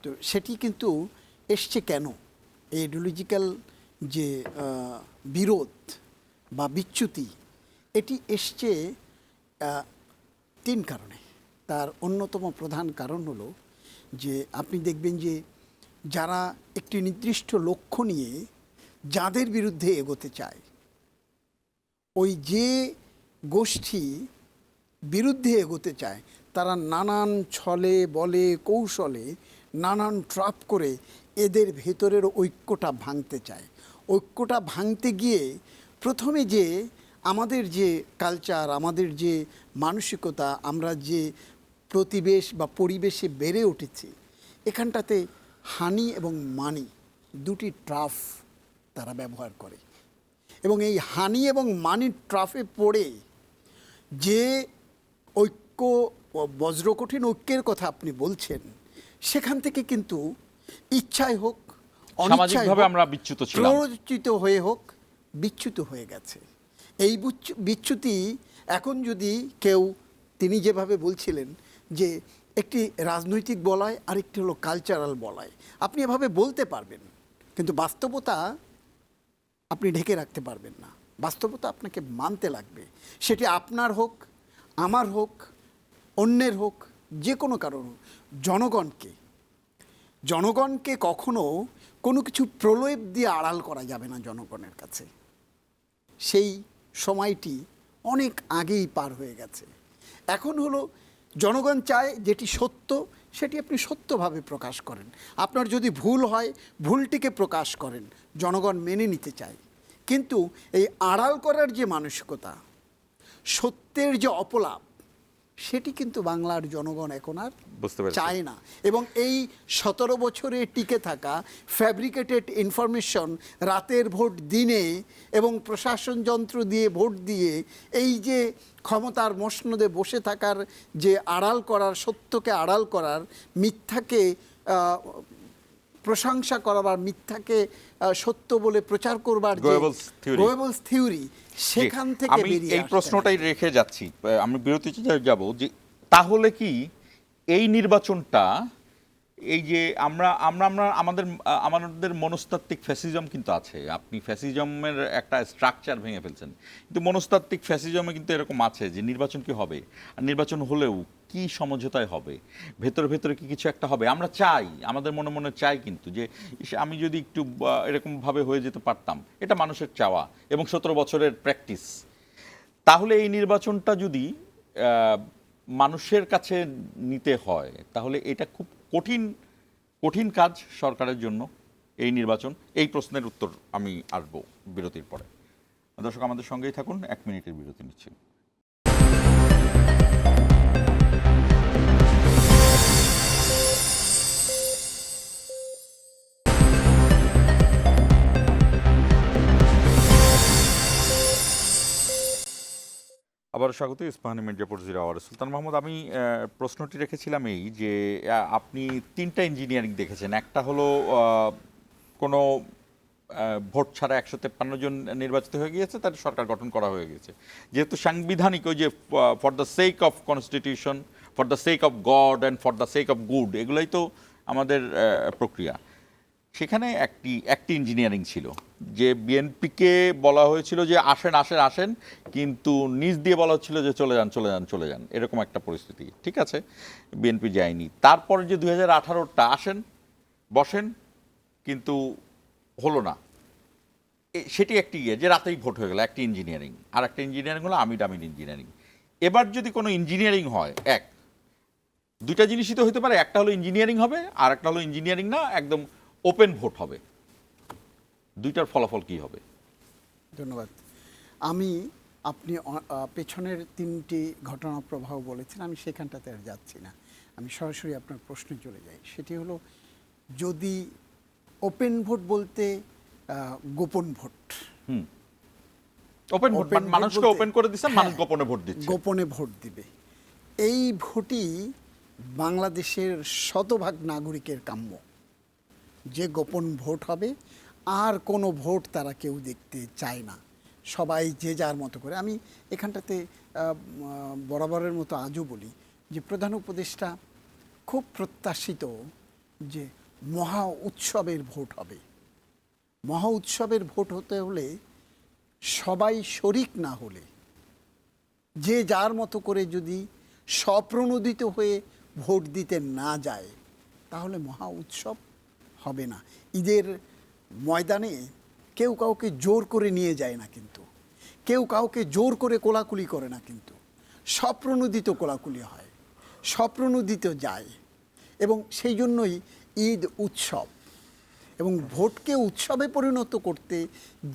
তো সেটি কিন্তু এসছে কেন? এই ইডিওলজিক্যাল যে বিরোধ বা বিচ্যুতি, এটি এসছে 3 কারণে। তার অন্যতম প্রধান কারণ হলো যে আপনি দেখবেন যে যারা একটি নির্দিষ্ট লক্ষ্য নিয়ে যাদের বিরুদ্ধে এগোতে চায়, ওই যে গোষ্ঠী বিরুদ্ধে এগোতে চায়, তারা নানান ছলে বলে কৌশলে নানান ট্রাপ করে এদের ভেতরের ঐক্যটা ভাঙতে চায়। ঐক্যটা ভাঙতে গিয়ে প্রথমে যে আমাদের যে কালচার, আমাদের যে মানসিকতা, আমরা যে প্রতিবেশ বা পরিবেশে বেড়ে উঠেছি, এখানটাতে হানি এবং মানি দুটি ট্রাফ তারা ব্যবহার করে। এবং এই হানি এবং মানির ট্রাফে পড়ে যে ঐক্য, বজ্রকঠিন ঐক্যের কথা আপনি বলছেন, সেখান থেকে কিন্তু ইচ্ছায় হোক সামাজিকভাবে আমরা বিচ্যুত ছিলাম, প্ররোচিত হয়ে হোক বিচ্যুত হয়ে গেছে। এই বিচ্যুতি এখন যদি কেউ, তিনি যেভাবে বলছিলেন যে একটি রাজনৈতিক বলয় আরেকটি হলো কালচারাল বলয়, আপনি এভাবে বলতে পারবেন, কিন্তু বাস্তবতা আপনি ঢেকে রাখতে পারবেন না। বাস্তবতা আপনাকে মানতে লাগবে, সেটি আপনার হোক, আমার হোক, অন্যের হোক, যে কোনো কারণ হোক। জনগণকে কখনো কোনো কিছু প্রলোভ দিয়ে আড়াল করা যাবে না জনগণের কাছে। সেই সময়টি অনেক আগেই পার হয়ে গেছে। এখন হলো জনগণ চায় যেটি সত্য সেটি আপনি সত্যভাবে প্রকাশ করেন, আপনার যদি ভুল হয় ভুলটিকে প্রকাশ করেন, জনগণ মেনে নিতে চায়। কিন্তু এই আড়াল করার যে মানসিকতা, সত্যের যে অপলাপ, সেটি কিন্তু বাংলার জনগণ এখন আর চায় না। এবং এই 17 বছরে টিকে থাকা ফ্যাব্রিকেটেড ইনফরমেশন, রাতের ভোট দিনে এবং প্রশাসন যন্ত্র দিয়ে ভোট দিয়ে এই যে ক্ষমতার মসনদে বসে থাকার যে আড়াল করার, সত্যকে আড়াল করার, মিথ্যাকে প্রশংসা করার, মিথ্যাকে সত্য বলে প্রচার করবার যে গোয়েবলস থিওরি, সেখান থেকে বেরিয়ে এই প্রশ্নটাই রেখে যাচ্ছি, আমি বিরতিতে যাব যে তাহলে কি এই নির্বাচনটা, এই যে আমাদের মনস্তাত্ত্বিক ফ্যাসিজম কিন্তু আছে, আপনি ফ্যাসিজমের একটা স্ট্রাকচার ভেঙে ফেলছেন, কিন্তু মনস্তাত্ত্বিক ফ্যাসিজমে কিন্তু এরকম আছে যে নির্বাচন কি হবে, আর নির্বাচন হলেও কি সমঝোতায় হবে, ভেতরে ভেতরে কি কিছু একটা হবে। আমরা চাই, আমাদের মনে মনে চাই কিন্তু যে আমি যদি একটু এরকমভাবে হয়ে যেতে পারতাম, এটা মানুষের চাওয়া এবং 17 বছরের প্র্যাকটিস। তাহলে এই নির্বাচনটা যদি মানুষের কাছে নিতে হয়, তাহলে এটা খুব কঠিন কাজ সরকারের জন্য এই নির্বাচন। এই প্রশ্নের উত্তর আমি আসবো বিরতির পরে। দর্শক আমাদের সঙ্গেই থাকুন, 1 মিনিটের বিরতি নিচ্ছি। আবার স্বাগত ইস্পাহানি মির্জাপুর জিরো আওয়ার। সুলতান মাহমুদ, আমি প্রশ্নটি রেখেছিলাম এই যে আপনি 3টা ইঞ্জিনিয়ারিং দেখেছেন। একটা হলো কোনো ভোট ছাড়া 153 জন নির্বাচিত হয়ে গিয়েছে, তার সরকার গঠন করা হয়ে গেছে। যেহেতু সাংবিধানিক ওই যে for the sake of constitution, for the sake of god and for the sake of good, এগুলাই তো আমাদের প্রক্রিয়া। সেখানে একটি ইঞ্জিনিয়ারিং ছিল যে বিএনপিকে বলা হয়েছিল যে আসেন, কিন্তু নিজ দিয়ে বলা হচ্ছিল যে চলে যান, এরকম একটা পরিস্থিতি। ঠিক আছে, বিএনপি যায়নি। তারপরে যে 2018টা বসেন, কিন্তু হলো না, সেটি একটি যে রাতেই ভোট হয়ে গেল, একটি ইঞ্জিনিয়ারিং। আর একটা ইঞ্জিনিয়ারিং হলো আমিড ইঞ্জিনিয়ারিং। এবার যদি কোনো ইঞ্জিনিয়ারিং হয়, দুইটা জিনিসই তো হতে পারে, একটা হলো ইঞ্জিনিয়ারিং হবে, আর একটা হলো ইঞ্জিনিয়ারিং না, একদম ওপেন ভোট হবে। দুইটার ফলাফল কি হবে? ধন্যবাদ। আপনি পেছনের 3টি ঘটনা প্রবাহ বলেছেন, আমি সেখানটাতে আর যাচ্ছি না, আমি সরাসরি আপনার প্রশ্নে চলে যাই। সেটি হলো, যদি ওপেন ভোট বলতে গোপন ভোট, ওপেন ভোট মানুষকে ওপেন করে দিচ্ছেন, মানুষ গোপনে ভোট দিচ্ছে, গোপনে ভোট দিবে, এই ভোটই বাংলাদেশের শতভাগ নাগরিকের কাম্য যে গোপন ভোট হবে, আর কোনো ভোট তারা কেউ দেখতে চায় না, সবাই যে যার মতো করে। আমি এখানটাতে বরাবরের মতো আজও বলি যে প্রধান উপদেষ্টা খুব প্রত্যাশিত যে মহা উৎসবের ভোট হবে। মহা উৎসবের ভোট হতে হলে সবাই শরিক না হলে, যে যার মতো করে যদি স্বপ্রণোদিত হয়ে ভোট দিতে না যায়, তাহলে মহা উৎসব হবে না। ঈদের ময়দানে কেউ কাউকে জোর করে নিয়ে যায় না, কিন্তু কেউ কাউকে জোর করে কোলাকুলি করে না, কিন্তু স্বপ্রণোদিত কোলাকুলি হয়, স্বপ্রণোদিত যায়। এবং সেই জন্যই ঈদ উৎসব। এবং ভোটকে উৎসবে পরিণত করতে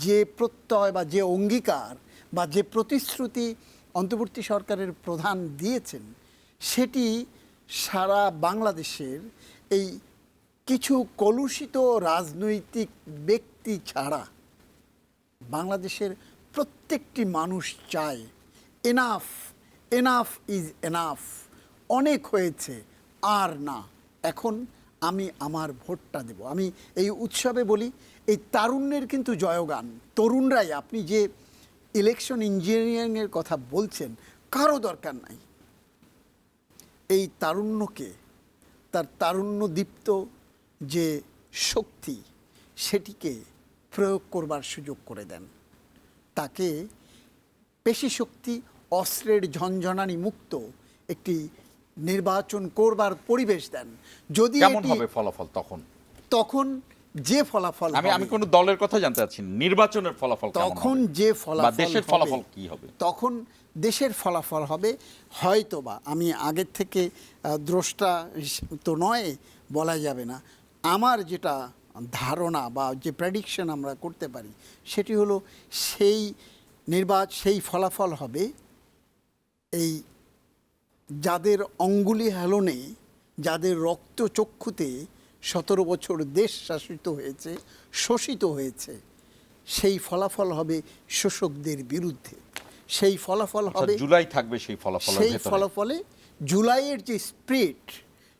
যে প্রত্যয় বা যে অঙ্গীকার বা যে প্রতিশ্রুতি অন্তর্বর্তী সরকারের প্রধান দিয়েছেন, সেটি সারা বাংলাদেশের এই কিছু কলুষিত রাজনৈতিক ব্যক্তি ছাড়া বাংলাদেশের প্রত্যেকটি মানুষ চায় এনাফ, এনাফ ইজ এনাফ, অনেক হয়েছে, আর না, এখন আমি আমার ভোটটা দেব। আমি এই উৎসবে বলি, এই তারুণ্যের কিন্তু জয়গান, তরুণরাই। আপনি যে ইলেকশন ইঞ্জিনিয়ারিংয়ের কথা বলছেন, কারো দরকার নাই। এই তারুণ্যকে, তার তারুণ্যদীপ্ত যে শক্তি, সেটিকে প্রয়োগ করবার সুযোগ করে দেন। তাকে পেশি শক্তি, অস্ত্রের ঝনঝনানি মুক্ত একটি নির্বাচন করবার পরিবেশ দেন। যদি কেমন হবে ফলাফল তখন? তখন যে ফলাফল আমি কোনো দলের কথা জানতে চাচ্ছি না, নির্বাচনের ফলাফল কেমন তখন হবে? যে বা ফলাফল দেশের ফলাফল কি হবে? তখন দেশের ফলাফল হবে হয়তোবা, আমি আগের থেকে দ্রষ্টা তো নয়, বলা যাবে না, আমার যেটা ধারণা বা যে প্রেডিকশন আমরা করতে পারি, সেটি হলো সেই ফলাফল হবে এই যাদের অঙ্গুলি হেলনে, যাদের রক্তচক্ষুতে 17 বছর দেশ শাসিত হয়েছে, শোষিত হয়েছে, সেই ফলাফল হবে শোষকদের বিরুদ্ধে। সেই ফলাফল হবে জুলাই থাকবে সেই ফলাফল। সেই ফলাফলে জুলাইয়ের যে স্পিরিট,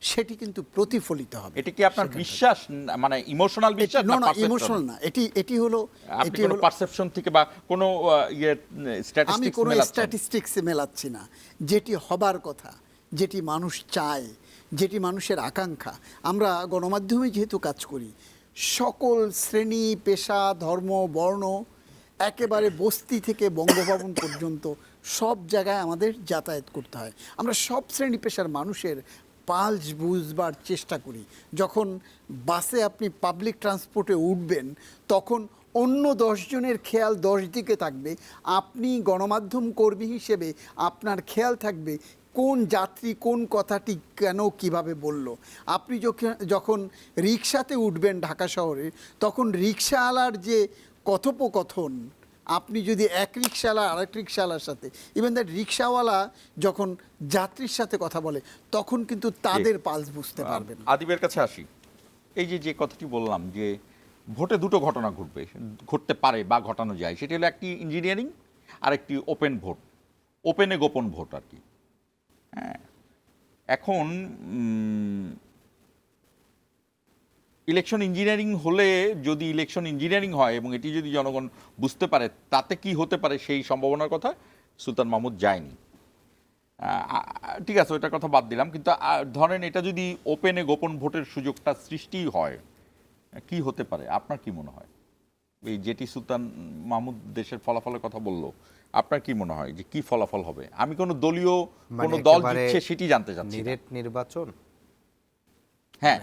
সেটি কিন্তু প্রতিফলিত হবে। এটা কি আপনার বিশ্বাস, মানে ইমোশনাল বিশ্বাস? না, ইমোশনাল না, এটি হলো পারসেপশন থেকে বা কোনো আমি স্ট্যাটিস্টিক্স কোনো মেলাচ্ছেন? স্ট্যাটিস্টিক্সে মেলাচ্ছি না। যেটি হবার কথা, যেটি মানুষ চায়, যেটি মানুষের আকাঙ্ক্ষা। আমরা গণমাধ্যমে যেহেতু কাজ করি, সকল শ্রেণী, পেশা, ধর্ম, বর্ণ, একেবারে বস্তি থেকে বঙ্গভবন পর্যন্ত সব জায়গায় আমাদের যাতায়াত করতে হয়। আমরা সব শ্রেণী পেশার মানুষের পালস বুঝবার চেষ্টা করি। যখন বাসে আপনি পাবলিক ট্রান্সপোর্টে উঠবেন, তখন অন্য 10 জনের খেয়াল 10 দিকে থাকবে। আপনি গণমাধ্যম কর্মী হিসেবে আপনার খেয়াল থাকবে কোন যাত্রী কোন কথাটি কেন কিভাবে বলল। আপনি যখন রিক্সাতে উঠবেন ঢাকা শহরে, তখন রিক্সাওয়ালার যে কথোপকথন, আপনি যদি এক রিক্সাওয়ালা আরেক রিক্সাওয়ালার সাথে, ইভেন দ্যাট রিক্সাওয়ালা যখন যাত্রীর সাথে কথা বলে, তখন কিন্তু তাদের পালস বুঝতে পারবেন। আদিবের কাছে আসি। এই যে কথাটি বললাম যে ভোটে দুটো ঘটনা ঘটতে পারে বা ঘটানো যায়, সেটি হলো একটি ইঞ্জিনিয়ারিং আর একটি ওপেন ভোট, ওপেনে গোপন ভোট আর কি। হ্যাঁ, এখন ইলেকশন ইঞ্জিনিয়ারিং হলে, যদি ইলেকশন ইঞ্জিনিয়ারিং হয় এবং এটি যদি জনগণ বুঝতে পারে, তাতে কি হতে পারে সেই সম্ভাবনার কথা সুলতান মাহমুদ যায়নি। ঠিক আছে, ওইটার কথা বাদ দিলাম, কিন্তু ধরেন এটা যদি ওপেনে গোপন ভোটের সুযোগটা সৃষ্টি হয়, কি হতে পারে আপনার কি মনে হয়? এই যেটি সুলতান মাহমুদ দেশের ফলাফলের কথা বললো, আপনার কি মনে হয় যে কি ফলাফল হবে? আমি কোনো দলীয় কোনো দল জিতছে সেটি জানতে চাচ্ছি। নির্বাচন, হ্যাঁ,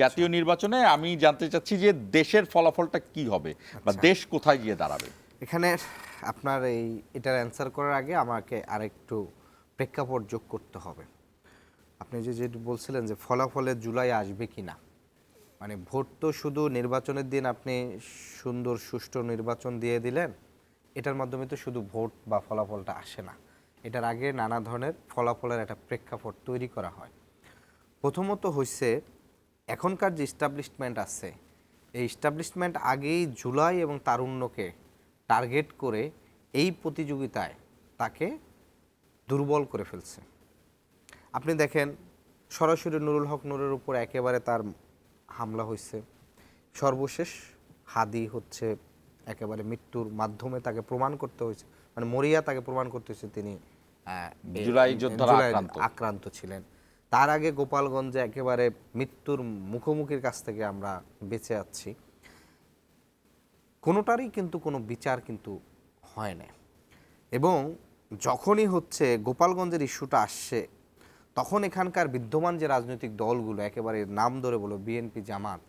জাতীয় নির্বাচনে আমি জানতে চাচ্ছি যে দেশের ফলাফলটা কি হবে বা দেশ কোথায় গিয়ে দাঁড়াবে। এখানে আপনার এটার অ্যান্সার করার আগে আমাকে আরেকটু প্রেক্ষাপট যোগ করতে হবে। আপনি যেটি বলছিলেন যে ফলাফলে জুলাই আসবে কি না, মানে ভোট তো শুধু নির্বাচনের দিন আপনি সুন্দর সুষ্ঠু নির্বাচন দিয়ে দিলেন, এটার মাধ্যমে তো শুধু ভোট বা ফলাফলটা আসে না। এটার আগে নানা ধরনের ফলাফলের একটা প্রেক্ষাপট তৈরি করা হয়। প্রথমত হচ্ছে এখনকার যে এস্টাবলিশমেন্ট আছে, এই এস্টাবলিশমেন্ট আগেই জুলাই এবং তারুণ্যকে টার্গেট করে এই প্রতিযোগিতায় তাকে দুর্বল করে ফেলছে। আপনি দেখেন সরাসরি নুরুল হক নূরের উপর একেবারে তার হামলা হয়েছে। সর্বশেষ হাদি হচ্ছে একেবারে মৃত্যুর মাধ্যমে তাকে প্রমাণ করতে হয়েছে, মানে মরিয়া তাকে প্রমাণ করতে হয়েছে তিনি জুলাই যোদ্ধারা আক্রান্ত ছিলেন। তার আগে গোপালগঞ্জে একেবারে মৃত্যুর মুখোমুখির কাছ থেকে আমরা বেঁচে আছি। কোনোটারই কিন্তু কোনো বিচার কিন্তু হয় না। এবং যখনই হচ্ছে গোপালগঞ্জের ইস্যুটা আসছে, তখন এখানকার বিদ্যমান যে রাজনৈতিক দলগুলো একেবারে নাম ধরে বলো বিএনপি, জামাত,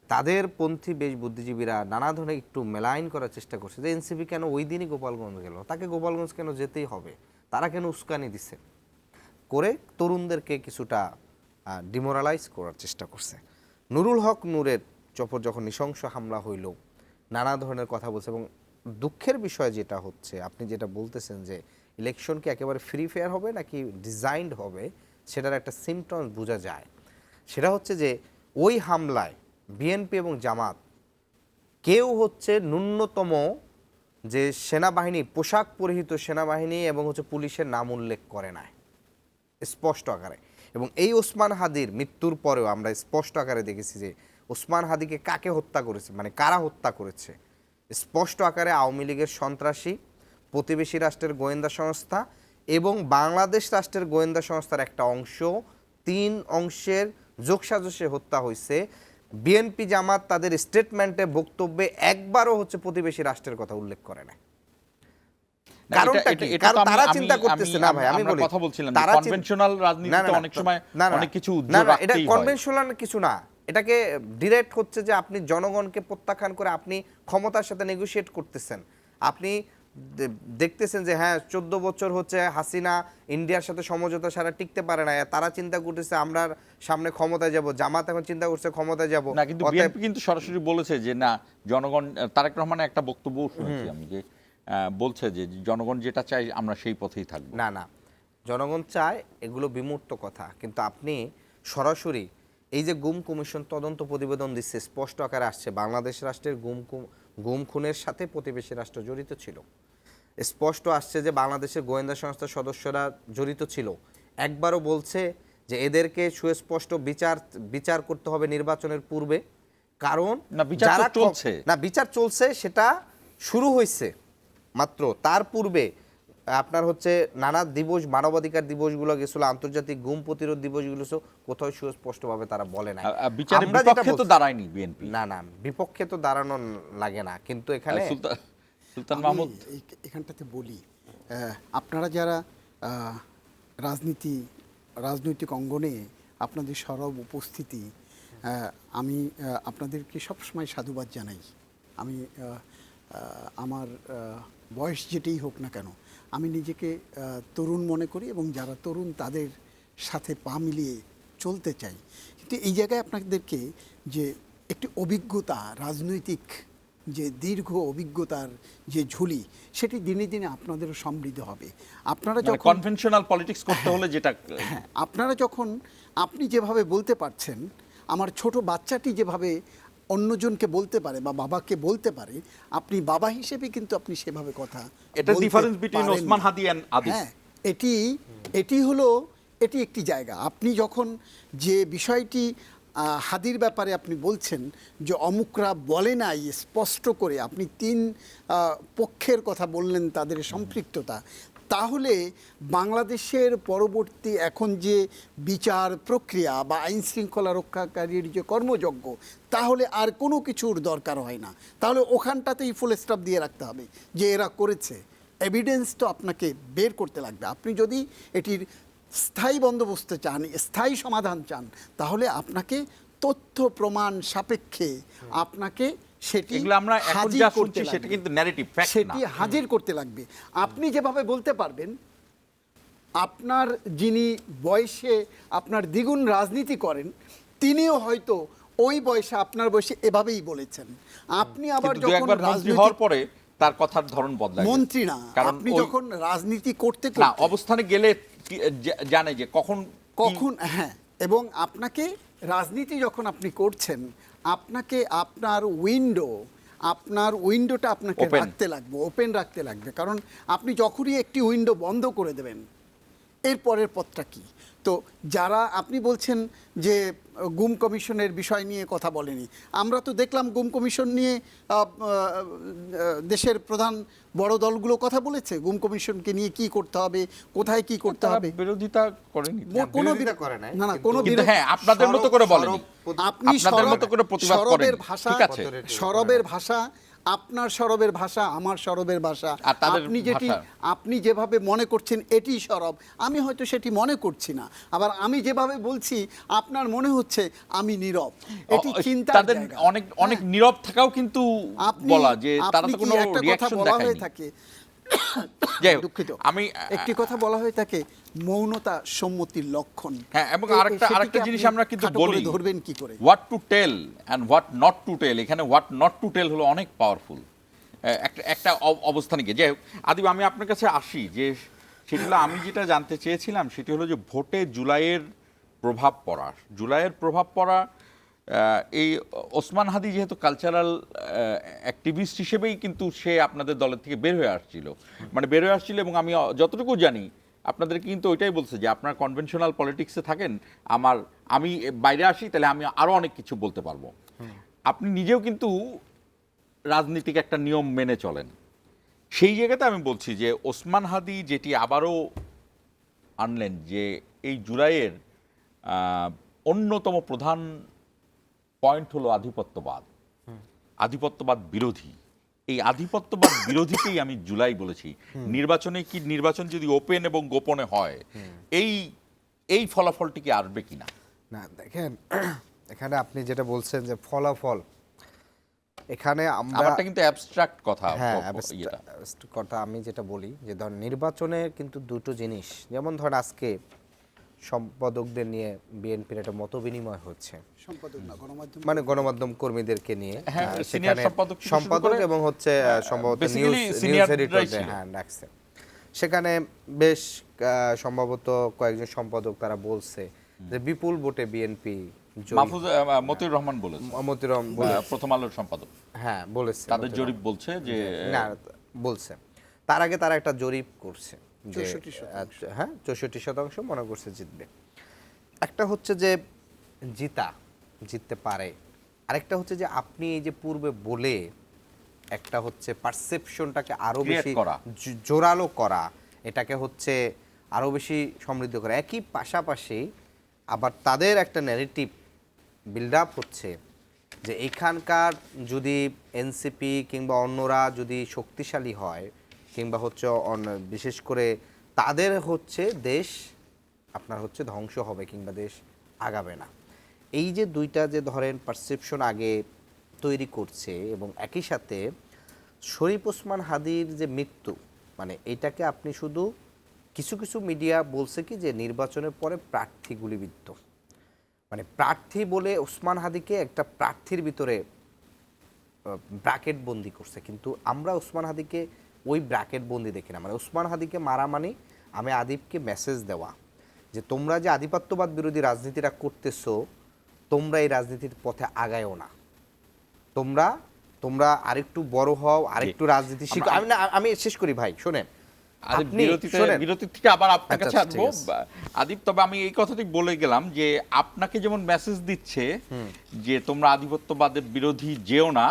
তাদের পন্থী বেশ বুদ্ধিজীবীরা নানা ধরনের একটু মেলাইন করার চেষ্টা করছে যে এনসিপি কেন ওই দিনই গোপালগঞ্জ গেল, তাকে গোপালগঞ্জ কেন যেতেই হবে, তারা কেন উস্কানি দিছে করে তরুণদেরকে কিছুটা ডিমোরালাইজ করার চেষ্টা করছে। নুরুল হক নূরের চপর যখন নৃশংস হামলা হইল, নানা ধরনের কথা বলছে। এবং দুঃখের বিষয় যেটা হচ্ছে, আপনি যেটা বলতেছেন যে ইলেকশন কি একেবারে ফ্রি ফেয়ার হবে নাকি ডিজাইনড হবে, সেটার একটা সিমটমস বোঝা যায়। সেটা হচ্ছে যে ওই হামলায় বিএনপি এবং জামাত কেউ হচ্ছে ন্যূনতম যে সেনাবাহিনী, পোশাক পরিহিত সেনাবাহিনী এবং হচ্ছে পুলিশের নাম উল্লেখ করে না স্পষ্ট আকারে। এবং এই ওসমান হাদির মৃত্যুর পরেও আমরা স্পষ্ট আকারে দেখেছি যে ওসমান হাদিকে কাকে হত্যা করেছে, মানে কারা হত্যা করেছে, স্পষ্ট আকারে আওয়ামী লীগের সন্ত্রাসী, প্রতিবেশী রাষ্ট্রের গোয়েন্দা সংস্থা এবং বাংলাদেশ রাষ্ট্রের গোয়েন্দা সংস্থার একটা অংশ, 3 অংশের যোগসাজশে হত্যা হয়েছে। বিএনপি জামাত তাদের স্টেটমেন্টে, বক্তব্যে একবারও হচ্ছে প্রতিবেশী রাষ্ট্রের কথা উল্লেখ করে না। কারণটা কি? কারণ তারা চিন্তা করতেছে না ভাই, আমি বলি কথা বলছিলাম কনভেনশনাল রাজনীতিতে অনেক সময় অনেক কিছু না, এটা কনভেনশনাল কিছু না, এটাকে ডিরেক্ট হচ্ছে যে আপনি জনগণকে প্রত্যাখ্যান করে আপনি ক্ষমতার সাথে নেগোশিয়েট করতেছেন। আপনি দেখতেছেন যে হ্যাঁ 14 বছর হচ্ছে হাসিনা ইন্ডিয়ার সাথে সমঝোতা ছাড়া টিকতে পারে না, তারা চিন্তা করতেছে আমরা সামনে ক্ষমতায় যাব, জামাত এখন চিন্তা করছে ক্ষমতায় যাব না, কিন্তু বিএনপি কিন্তু সরাসরি বলেছে যে না, জনগণ, তারেক রহমানের একটা বক্তব্য শুনেছি আমি যে বলছে যে জনগণ যেটা চায় আমরা সেই পথেই থাকবো। না না, জনগণ চায়, এগুলো বিমূর্ত কথা। কিন্তু আপনি সরাসরি এই যে গুম কমিশন তদন্ত প্রতিবেদন দিচ্ছে, স্পষ্ট আকারে আসছে বাংলাদেশ রাষ্ট্রের গুম খুনের সাথে প্রতিবেশী রাষ্ট্র জড়িত ছিল, স্পষ্ট আসছে যে বাংলাদেশের গোয়েন্দা সংস্থার সদস্যরা জড়িত ছিল। একবারও বলছে যে এদেরকে সুস্পষ্ট বিচার করতে হবে নির্বাচনের পূর্বে, কারণ বিচার চলছে, সেটা শুরু হয়েছে মাত্র, তার পূর্বে আপনার হচ্ছে নানা দিবস, মানবাধিকার দিবসগুলো গেছিল, আন্তর্জাতিক গুম প্রতিরোধ দিবসগুলো, কোথাও সুস্পষ্টভাবে তারা বলে না। বিচারের বিপক্ষে তো দাঁড়ায়নি বিএনপি। না না, বিপক্ষে তো দাঁড়ানো লাগে না, কিন্তু এখানে সুলতান মাহমুদ এখানটাতে বলি, আপনারা যারা রাজনৈতিক অঙ্গনে আপনাদের সরব উপস্থিতি, আমি আপনাদেরকে সবসময় সাধুবাদ জানাই। আমি আমার বয়স যেটাই হোক না কেন, আমি নিজেকে তরুণ মনে করি এবং যারা তরুণ তাদের সাথে পা মিলিয়ে চলতে চাই। কিন্তু এই জায়গায় আপনাদেরকে যে একটি অভিজ্ঞতা, রাজনৈতিক যে দীর্ঘ অভিজ্ঞতার যে ঝুলি, সেটি দিনে দিনে আপনাদেরও সমৃদ্ধ হবে। আপনারা যখন কনভেনশনাল পলিটিক্স করতে হলে যেটা, হ্যাঁ, আপনারা যখন, আপনি যেভাবে বলতে পারছেন, আমার ছোট বাচ্চাটি যেভাবে অন্যজনকে বলতে পারে বা বাবাকে বলতে পারে, আপনি বাবা হিসেবে কিন্তু আপনি সেভাবে কথা, এটা difference between Osman Hadi and আদিস। হ্যাঁ, এটি হলো, এটি একটি জায়গা। আপনি যখন যে বিষয়টি হাদির ব্যাপারে আপনি বলছেন যে অমুকরা বলে নাই স্পষ্ট করে, আপনি 3 পক্ষের কথা বললেন, তাদের সম্পৃক্ততা, তাহলে বাংলাদেশের পরবর্তী এখন যে বিচার প্রক্রিয়া বা আইন শৃঙ্খলা রক্ষাকারীর যে কর্মযজ্ঞ, তাহলে আর কোনো কিছুর দরকার হয় না। তাহলে ওখানটাতেই ফুল স্টপ দিয়ে রাখতে হবে যে এরা করেছে। এভিডেন্স তো আপনাকে বের করতে লাগবে। আপনি যদি এটির স্থায়ী বন্দোবস্ত চান, স্থায়ী সমাধান চান, তাহলে আপনাকে তথ্য প্রমাণ সাপেক্ষে আপনাকে সেটি হাজির করতে লাগবে। আপনি যেভাবে বলতে পারবেন, আপনার যিনি বয়সে আপনার দ্বিগুণ রাজনীতি করেন, তিনিও হয়তো ওই বয়সে, আপনার বয়সে এভাবেই বলেছেন। আপনি আবার যখন রাজনীতি হওয়ার পরে তার কথার ধরন বদলায়, মন্ত্রী না, আপনি যখন রাজনীতি করতে অবস্থানে গেলে জানে যে কখন, হ্যাঁ, এবং আপনাকে রাজনীতি যখন আপনি করছেন, আপনাকে আপনার উইন্ডোটা আপনাকে রাখতে লাগবে, ওপেন রাখতে লাগবে। কারণ আপনি যখনই একটি উইন্ডো বন্ধ করে দেবেন, এর পরের পথটা কি? তো যারা আপনি বলছেন যে গুম কমিশনের বিষয় নিয়ে কথা বলেনি, আমরা তো দেখলাম গুম কমিশন নিয়ে দেশের প্রধান বড় দলগুলো কথা বলেছে। গুম কমিশনকে নিয়ে কি করতে হবে, কোথায় কি করতে তারা হবে। বিরোধিতা করেনি। কোনো বিরোধিতা করে নাই, না না কিন্তু- কোনো কিন্তু হ্যাঁ, আপনাদের মতো করে বলেনি। আপনি আপনাদের মতো করে প্রতিবাদ সরবের করেন। ভাষা, ঠিক আছে। সরবের ভাষা, আপনার সরবের ভাষা, আমার সরবের ভাষা, আর তাদের ভাষা। আপনি যেভাবে মনে করছেন এটি সরব, আমি হয়তো সেটি মনে করছি না। আবার আমি যেভাবে বলছি আপনার মনে হচ্ছে আমি নীরব, এটি চিন্তার তাদের জায়গা। অনেক অনেক নীরব থাকাও কিন্তু বলা যে তারা আপনি তো কি কোনো একটা কথা রিঅ্যাকশন বলা হয়ে দেখায়নি। থাকে, যাই হোক, দুঃখিত, আমি একটি কথা বলা হয়ে থাকে মৌনতা সম্মতির লক্ষণ। হ্যাঁ, এবং সেটিকে আরেকটা জিনিস আপনি আমরা কিন্তু খাটো করে বলি, ধরবেন কি করে? What to tell and what not to tell. এখানে হোয়াট নট টু টেল হলো অনেক পাওয়ারফুল একটা অবস্থানে গিয়ে। যাই হোক, আদিব, আমি আপনার কাছে আসি যে সেটি হলো, আমি যেটা জানতে চেয়েছিলাম সেটি হলো যে ভোটে জুলাইয়ের প্রভাব পড়া এই ওসমান হাদি যেহেতু কালচারাল অ্যাক্টিভিস্ট হিসেবেই কিন্তু সে আপনাদের দলের থেকে বের হয়ে আসছিল, এবং আমি যতটুকু জানি আপনাদেরকে কিন্তু ওইটাই বলছে যে আপনার কনভেনশনাল পলিটিক্সে থাকেন, আমি বাইরে আসি, তাহলে আমি আরও অনেক কিছু বলতে পারবো। আপনি নিজেও কিন্তু রাজনীতিক একটা নিয়ম মেনে চলেন। সেই জায়গাতে আমি বলছি যে ওসমান হাদি যেটি আবারও আনলেন যে এই জুলাইয়ের অন্যতম প্রধান পয়েন্ট হলো আধিপত্যবাদ বিরোধী। এই আধিপত্যবাদ বিরোধীকেই আমি জুলাই বলেছি। নির্বাচন যদি ওপেন এবং গোপনে হয়, এই ফলাফলটি কি আসবে কিনা? না, দেখেন, এখানে আপনি যেটা বলছেন যে ফলাফল, এখানে আমারটা কিন্তু অ্যাবস্ট্রাক্ট কথা। হ্যাঁ, কথা আমি যেটা বলি যে ধর নির্বাচনে কিন্তু দুটো জিনিস, যেমন ধর আজকে সম্পাদকদের নিয়ে বিএনপির একটা মত বিনিময় হচ্ছে, সম্পাদক না, গণমাধ্যম, মানে গণমাধ্যম কর্মীদেরকে নিয়ে। হ্যাঁ, সেখানে সিনিয়র সম্পাদক এবং হচ্ছে সম্ভবত basically নিউজ senior এডিটর ছিল। হ্যাঁ রাখছে। সেখানে বেশ সম্ভবত কয়েকজন সম্পাদক তারা বলছে যে বিপুল ভোটে বিএনপি মতিউর রহমান বলেছে, প্রথম আলোর সম্পাদক, হ্যাঁ বলেছে, তাদের জরিপ বলছে যে না বলছে। তার আগে তারা একটা জরিপ করছে যে 64% হ্যাঁ 64% মনে করছে জিতবে। একটা হচ্ছে যে জিততে পারে, আরেকটা হচ্ছে যে আপনি এই যে পূর্বে বলে একটা হচ্ছে পারসেপশনটাকে আরো Create বেশি করা। জোরালো করা, এটাকে হচ্ছে আরো বেশি সমৃদ্ধ করা, একই পাশাপাশি আবার তাদের একটা ন্যারেটিভ বিল্ড আপ হচ্ছে যে এখানকার যদি এনসিপি কিংবা অন্যরা যদি শক্তিশালী হয়, কিংবা হচ্ছে বিশেষ করে তাদের হচ্ছে দেশ আপনার হচ্ছে ধ্বংস হবে কিংবা দেশ আগাবে না। এই যে দুইটা যে ধরেন পারসেপশন আগে তৈরি করছে, এবং একই সাথে শরীফ ওসমান হাদির যে মৃত্যু, মানে এটাকে আপনি শুধু কিছু কিছু মিডিয়া বলছে কি যে নির্বাচনের পরে প্রার্থী গুলিবিদ্ধ, মানে প্রার্থী বলে ওসমান হাদিকে একটা প্রার্থীর ভিতরে ব্র্যাকেট বন্দি করছে। কিন্তু আমরা ওসমান হাদিকে ওই ব্র্যাকেট বন্দি দেখি না। মানে ওসমান হাদিকে মারা মানে আমি আদিবকে মেসেজ দেওয়া যে তোমরা যে আধিপত্যবাদ বিরোধী রাজনীতিটা করতেছো, তোমরা এই রাজনীতির পথে আগায়ও না, তোমরা আরেকটু বড় হও, আরেকটু রাজনীতি শিখো। আমি শেষ করি ভাই, শোনেন, বিরতির থেকে আবার আপনার কাছে আচ্ছা, আসবো আদিব। তবে আমি এই কথাটি বলে গেলাম যে আপনাকে যেমন মেসেজ দিচ্ছে যে তোমরা আধিপত্যবাদের বিরোধী যেও না,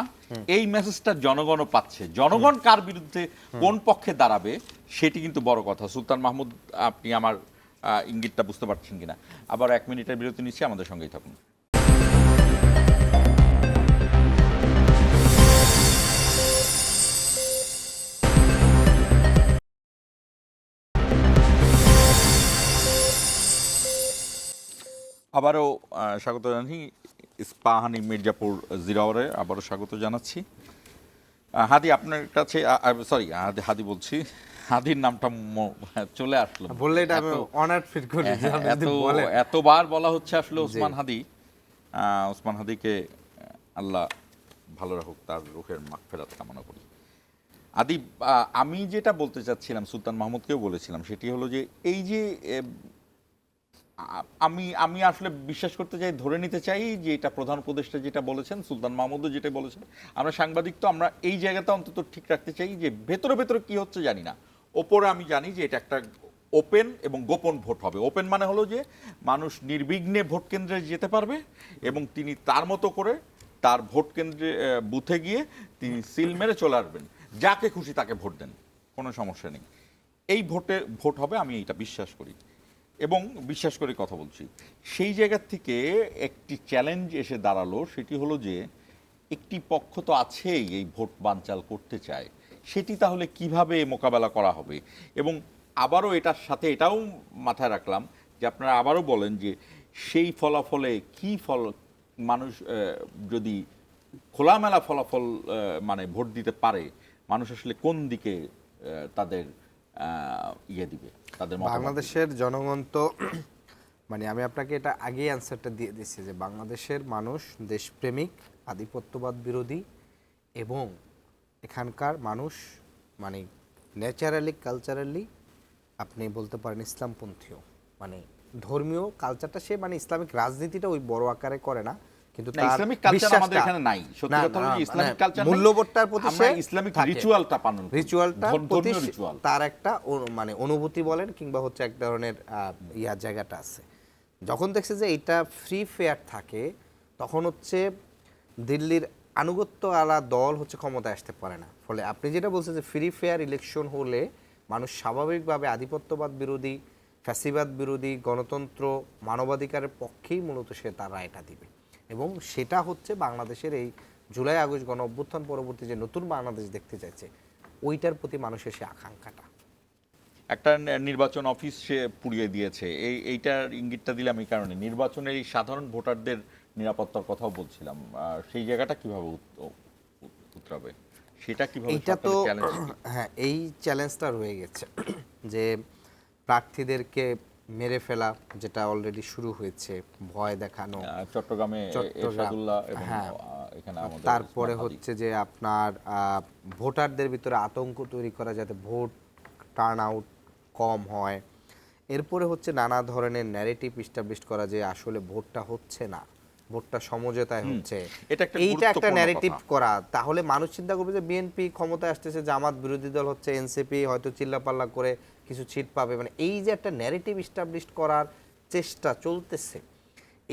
এই মেসেজটা জনগণও পাচ্ছে। জনগণ কার বিরুদ্ধে কোন পক্ষে দাঁড়াবে সেটি কিন্তু বড় কথা। সুলতান মাহমুদ, আপনি আমার ইঙ্গিতটা বুঝতে পারছেন কিনা? আবার 1 মিনিটের বিরতি নিচ্ছি, আমাদের সঙ্গেই থাকুন। আবারও স্বাগত জানাচ্ছি ইস্পাহানি মির্জাপুর জিরো আওয়ারে, আবারও স্বাগত জানাচ্ছি। হাদি, আপনার কাছে হাদি বলছি, হাদির নামটা চলে আসলো বললে এটা আমি অনার ফিল করি যে আপনি যদি বলেন। এতবার বলা হচ্ছে আসলে ওসমান হাদিকে আল্লাহ ভালো রাখুক, তার রুহের মাগফিরাত কামনা করি। আদিব, আমি যেটা বলতে চাচ্ছিলাম, সুলতান মাহমুদকেও বলেছিলাম, সেটি হলো যে এই যে আমি আসলে বিশ্বাস করতে চাই, ধরে নিতে চাই যে এটা প্রধান উপদেষ্টা যেটা বলেছেন, সুলতান মাহমুদও যেটা বলেছেন, আমরা সাংবাদিক তো আমরা এই জায়গাটা অন্তত ঠিক রাখতে চাই যে ভেতরে ভেতরে কি হচ্ছে জানি না, ওপরে আমি জানি যে এটা একটা ওপেন এবং গোপন ভোট হবে। ওপেন মানে হলো যে মানুষ নির্বিঘ্নে ভোট কেন্দ্রে যেতে পারবে এবং তিনি তার মতো করে তার ভোট কেন্দ্রে বুথে গিয়ে তিনি সিল মেরে চলে আসবেন, যাকে খুশি তাকে ভোট দেন, কোনো সমস্যা নেই। এই ভোট হবে, আমি এটা বিশ্বাস করি এবং বিশ্বাস করে কথা বলছি। সেই জায়গা থেকে একটি চ্যালেঞ্জ এসে দাঁড়ালো, সেটি হলো যে একটি পক্ষ তো আছেই এই ভোট বানচাল করতে চায়, সেটি তাহলে কিভাবে মোকাবেলা করা হবে। এবং আবারও এটার সাথে এটাও মাথায় রাখলাম যে আপনারা আবারও বলেন যে সেই ফলাফলে কি ফল, মানুষ যদি খোলামেলা ফলাফল মানে ভোট দিতে পারে, মানুষ আসলে কোন দিকে তাদের ইয়ে দিবে, তাদের মতামত দিবে। বাংলাদেশের জনগণ তো মানে আমি আপনাকে এটা আগেই অ্যান্সারটা দিয়ে দিচ্ছি যে বাংলাদেশের মানুষ দেশপ্রেমিক, আধিপত্যবাদ বিরোধী এবং এখানকার মানুষ মানে ন্যাচারালি কালচারালি আপনি বলতে পারেন ইসলামপন্থীও, মানে ধর্মীয় কালচারটা সে মানে ইসলামিক রাজনীতিটা ওই বড় আকারে করে না, কিন্তু না, তার ইসলামিক কালচার বিশ্বাসটা- আমাদের এখানে নাই। সত্যি না, কথা হলো যে না, ইসলামিক মানে কালচার নাই। মূল্যবোধটার প্রতি আমরা সে ইসলামিক থাকে। রিচুয়ালটা পালন করি। রিচুয়ালটার প্রতি ধর্মীয় রিচুয়াল। তার একটা মানে অনুভূতি বলেন কিংবা হচ্ছে এক ধরনের ইয়ার জায়গাটা আছে। যখন দেখছে যে এটা ফ্রি ফেয়ার থাকে, তখন হচ্ছে দিল্লির আনুগত্য আলা দল হচ্ছে ক্ষমতায় আসতে পারে না। ফলে আপনি যেটা বলছেন যে ফ্রি ফেয়ার ইলেকশন হলে মানুষ স্বাভাবিকভাবে আধিপত্যবাদ বিরোধী, ফ্যাসিবাদ বিরোধী, গণতন্ত্র, মানবাধিকারের পক্ষেই মূলত সে তার রায়টা দিবে। এবং সেটা হচ্ছে বাংলাদেশের এই জুলাই আগস্ট গণ অভ্যুত্থান পরবর্তী যে নতুন বাংলাদেশ দেখতে চাইছে, ওইটার প্রতি মানুষের সে আকাঙ্ক্ষাটা। একটা নির্বাচন অফিস সে পুড়িয়ে দিয়েছে, এইটার ইঙ্গিতটা দিলাম এই কারণে, নির্বাচনের এই সাধারণ ভোটারদের নিরাপত্তার কথাও বলছিলাম। সেই জায়গাটা কিভাবে উতরাবে, সেটা কিভাবে এইটা তো সরকারের চ্যালেঞ্জ কি? হ্যাঁ, এই চ্যালেঞ্জটা রয়ে গেছে যে প্রার্থীদেরকে মেরে ফেলা, যেটা অলরেডি শুরু হয়েছে, ভয় দেখানো চট্টগ্রামে এরশাদুল্লাহ এবং হ্যাঁ, এখানে আমাদের তারপরে ওসমান হাদি। হচ্ছে যে আপনার ভোটারদের ভিতরে আতঙ্ক তৈরি করা যাতে ভোট টার্ন আউট কম হয়। এরপরে হচ্ছে নানা ধরনের ন্যারেটিভ এস্টাবলিশ করা যে আসলে ভোটটা হচ্ছে না, ভোটটা সমঝোতায় হচ্ছে, এটা একটা এইটা একটা গুরুত্বপূর্ণ ন্যারেটিভ কথা। করা। তাহলে মানুষ চিন্তা করবে যে বিএনপি ক্ষমতায় আসতেছে, জামাত বিরোধী দল হচ্ছে, এনসিপি হয়তো চিল্লাপাল্লা করে কিছু ছিট পাবে, মানে এই যে একটা ন্যারেটিভ এস্টাবলিশ করার চেষ্টা চলতেছে,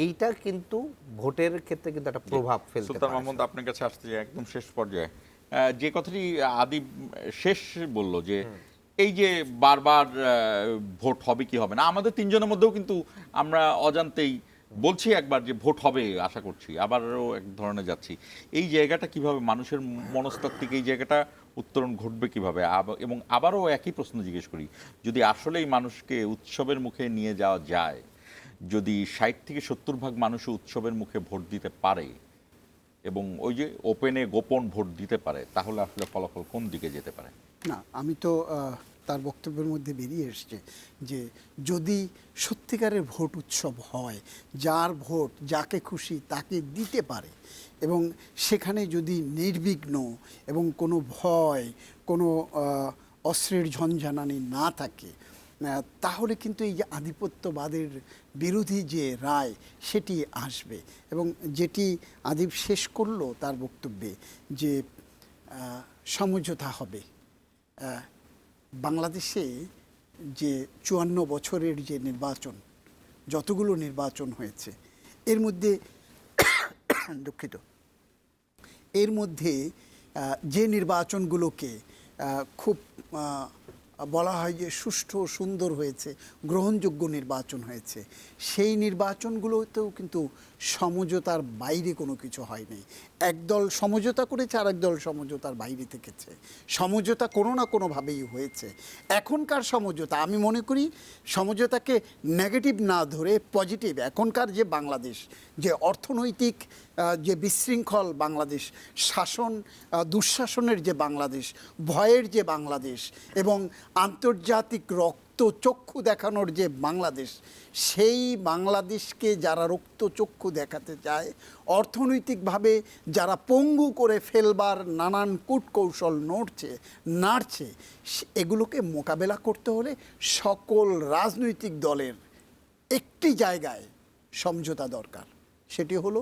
এইটা কিন্তু ভোটের ক্ষেত্রে কিন্তু একটা প্রভাব ফেলতে সুলতান পারে। মাহমুদ, আপনার কাছে আসতে চাই একদম শেষ পর্যায়ে। যে কথাটি আদি শেষ বলল যে এই যে বারবার ভোট হবে কি হবে না, আমাদের তিনজনের মধ্যেও কিন্তু আমরা অজান্তেই বলছি একবার যে ভোট হবে আশা করছি, আবারও এক ধরনের যাচ্ছি। এই জায়গাটা কিভাবে মানুষের মনস্তাত্ত্বিক এই জায়গাটা উত্তরণ ঘটবে কিভাবে? এবং আবারও একই প্রশ্ন জিজ্ঞেস করি, যদি আসলেই মানুষকে উৎসবের মুখে নিয়ে যাওয়া যায়, যদি 60 থেকে 70% মানুষ উৎসবের মুখে ভোট দিতে পারে এবং ওই যে ওপেনে গোপন ভোট দিতে পারে, তাহলে আসলে ফলাফল কোন দিকে যেতে পারে? না, আমি তো তার বক্তব্যের মধ্যে বেরিয়ে এসছে যে যদি সত্যিকারের ভোট উৎসব হয়, যার ভোট যাকে খুশি তাকে দিতে পারে এবং সেখানে যদি নির্বিঘ্ন এবং কোনো ভয়, কোনো অস্ত্রের ঝঞ্ঝানানি না থাকে, তাহলে কিন্তু এই যে আধিপত্যবাদের বিরোধী যে রায় সেটি আসবে। এবং যেটি আদিব শেষ করলো তার বক্তব্যে যে সমঝোতা হবে। বাংলাদেশে যে 54 বছরের যে নির্বাচন, যতগুলো নির্বাচন হয়েছে, এর মধ্যে দুঃখিত, এর মধ্যে যে নির্বাচনগুলোকে খুব বলা হয় যে সুষ্ঠু সুন্দর হয়েছে, গ্রহণযোগ্য নির্বাচন হয়েছে, সেই নির্বাচনগুলোতেও কিন্তু সমঝোতার বাইরে কোনো কিছু হয়নি। একদল সমঝোতা করেছে আর একদল সমঝোতার বাইরে থেকেছে। সমঝোতা কোনো না কোনোভাবেই হয়েছে। এখনকার সমঝোতা, আমি মনে করি সমঝোতাকে নেগেটিভ না ধরে পজিটিভ, এখনকার যে বাংলাদেশ, যে অর্থনৈতিক যে বিশৃঙ্খল বাংলাদেশ, শাসন দুঃশাসনের যে বাংলাদেশ, ভয়ের যে বাংলাদেশ এবং আন্তর্জাতিক রক্তচক্ষু দেখানোর যে বাংলাদেশ, সেই বাংলাদেশকে যারা রক্তচক্ষু দেখাতে চায়, অর্থনৈতিকভাবে যারা পঙ্গু করে ফেলবার নানান কূটকৌশল নাড়ছে, এগুলোকে মোকাবেলা করতে হলে সকল রাজনৈতিক দলের একটি জায়গায় সমঝোতা দরকার। সেটি হলো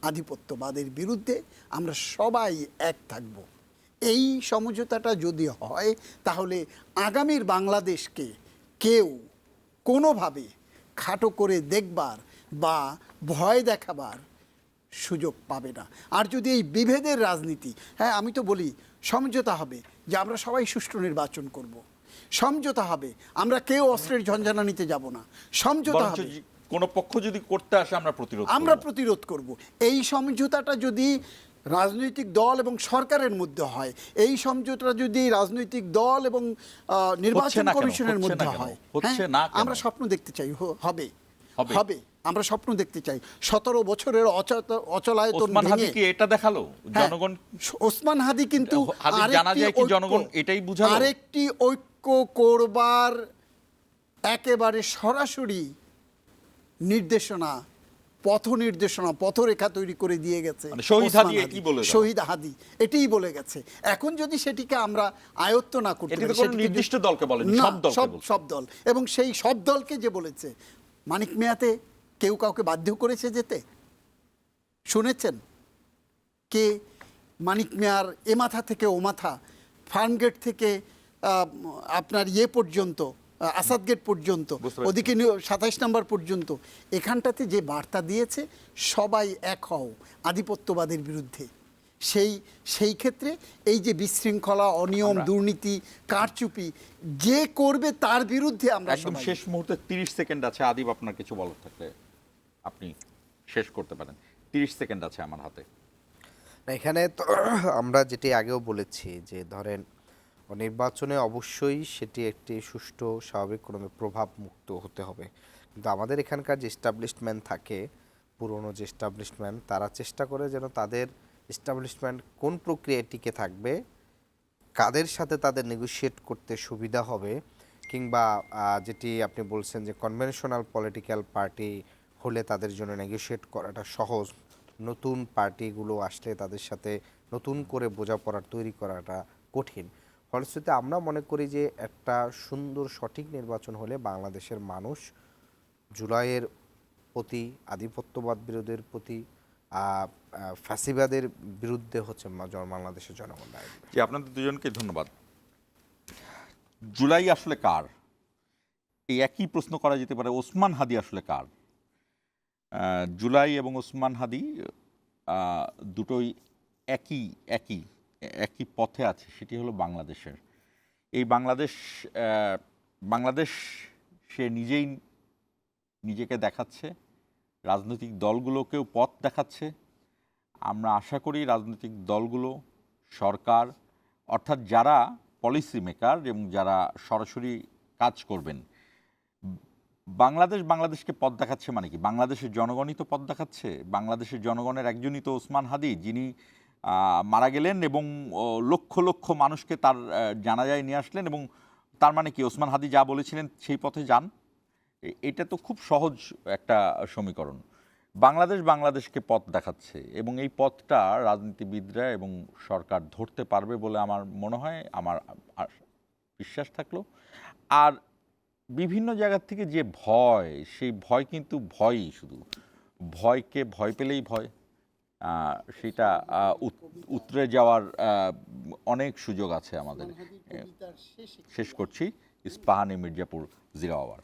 আধিপত্যবাদের বিরুদ্ধে আমরা সবাই এক থাকব। এই সমঝোতাটা যদি হয়, তাহলে আগামীর বাংলাদেশকে কেউ কোনোভাবে খাটো করে দেখবার বা ভয় দেখাবার সুযোগ পাবে না। আর যদি এই বিভেদের রাজনীতি, হ্যাঁ আমি তো বলি সমঝোতা হবে যে আমরা সবাই সুষ্ঠু নির্বাচন করব, সমঝোতা হবে আমরা কেউ অস্ত্রের ঝঞ্ঝানিতে যাব না, সমঝোতা বরঞ্চ হবে কোনো পক্ষ যদি করতে আসে আমরা প্রতিরোধ করব। এই সমঝোতাটা যদি রাজনৈতিক দল এবং সরকারের মধ্যে হয়, এই সমঝোতা যদি রাজনৈতিক দল এবং নির্বাচন না কেন? কমিশনের হচ্ছে মধ্যে না কেন? হয়, হচ্ছে হ্যাঁ, না কেন? আমরা স্বপ্ন দেখতে চাই হবে হবে। হবে আমরা স্বপ্ন দেখতে চাই। 17 বছরের অচলায়তন ওসমান হাদি ভেঙে কি এটা দেখালো হ্যাঁ, জনগণ? ওসমান হাদি কিন্তু হাদি জানা যায় কি জনগণ এটাই বুঝালো? আরেকটি ঐক্য করবার একেবারে সরাসরি নির্দেশনা, পথ নির্দেশনা, পথরেখা তৈরি করে দিয়ে গেছে মানে শহীদ ওসমান হাদি এটি বলে গেল। শহীদ হাদি এটাই বলে গেছে। এখন যদি সেটিকে আমরা আয়ত্ত না করতে এটি তো পারি, কোনো সেটিকে নির্দিষ্ট দলকে বলেনি, না, সব দলকে বলছে। সব দল, এবং সেই সব দলকে যে বলেছে, মানিক মিয়াতে কেউ কাউকে বাধ্য করেছে যেতে? শুনেছেন কে মানিক মিয়ার এ মাথা থেকে ও মাথা, ফার্মগেট থেকে আপনার পর্যন্ত, আসাদ গেট পর্যন্ত, ওদিকে 27 নম্বর পর্যন্ত, এখানটাতে যে বার্তা দিয়েছে সবাই এক হও আধিপত্যবাদের বিরুদ্ধে। সেই ক্ষেত্রে এই যে বিশৃঙ্খলা, অনিয়ম, দুর্নীতি, কারচুপি যে করবে তার বিরুদ্ধে আমরা একদম সবাই। শেষ মুহূর্তে 30 সেকেন্ড আছে, আদিব আপনার কিছু বলার থাকলে আপনি শেষ করতে পারেন। 30 সেকেন্ড আছে আমার হাতে। না, এখানে তো আমরা যেটি আগেও বলেছি যে ধরেন নির্বাচনে অবশ্যই সেটি একটি সুষ্ঠু স্বাভাবিক ক্রমে প্রভাব মুক্ত হতে হবে, কিন্তু আমাদের এখানকার যে এস্টাবলিশমেন্ট থাকে, পুরনো যে এস্টাবলিশমেন্ট, তারা চেষ্টা করে যেন তাদের এস্টাবলিশমেন্ট কোন প্রক্রিয়ায় টিকে থাকবে, কাদের সাথে তাদের নেগোশিয়েট করতে সুবিধা হবে, কিংবা যেটি আপনি বলছেন যে কনভেনশনাল পলিটিক্যাল পার্টি হলে তাদের জন্য নেগোশিয়েট করাটা সহজ, নতুন পার্টিগুলো আসলে তাদের সাথে নতুন করে বোঝাপড়া তৈরি করাটা কঠিন। ফলশ্রুতিতে আমরা মনে করি যে একটা সুন্দর সঠিক নির্বাচন হলে বাংলাদেশের মানুষ জুলাইয়ের প্রতি, আধিপত্যবাদ বিরোধের প্রতি, ফ্যাসিবাদের বিরুদ্ধে হচ্ছে বাংলাদেশের জনগণ। জি, আপনাদের দুজনকে ধন্যবাদ। জুলাই আসলে কার? এই একই প্রশ্ন করা যেতে পারে, ওসমান হাদি আসলে কার? জুলাই এবং ওসমান হাদি দুটোই একই পথে আছে, সেটি হলো বাংলাদেশের। এই বাংলাদেশ সে নিজেই নিজেকে দেখাচ্ছে, রাজনৈতিক দলগুলোকেও পথ দেখাচ্ছে। আমরা আশা করি রাজনৈতিক দলগুলো, সরকার, অর্থাৎ যারা পলিসি মেকার এবং যারা সরাসরি কাজ করবেন, বাংলাদেশকে পথ দেখাচ্ছে। মানে কি? বাংলাদেশের জনগণই তো পথ দেখাচ্ছে। বাংলাদেশের জনগণের একজনই তো ওসমান হাদি, যিনি মারা গেলেন এবং লক্ষ লক্ষ মানুষকে তার জানাজায় নিয়ে আসলেন। এবং তার মানে কি? ওসমান হাদি যা বলেছিলেন সেই পথে যান। এটা তো খুব সহজ একটা সমীকরণ। বাংলাদেশকে পথ দেখাচ্ছে এবং এই পথটা রাজনীতিবিদরা এবং সরকার ধরতে পারবে বলে আমার মনে হয়, আমার বিশ্বাস থাকলো। আর বিভিন্ন জায়গা থেকে যে ভয়, সেই ভয় কিন্তু ভয়ই, শুধু ভয়কে ভয় পেলেই ভয়, সেটা উতরে যাওয়ার অনেক সুযোগ আছে আমাদের। শেষ করছি। ইস্পাহানি, মির্জাপুর, 0 আওয়ার।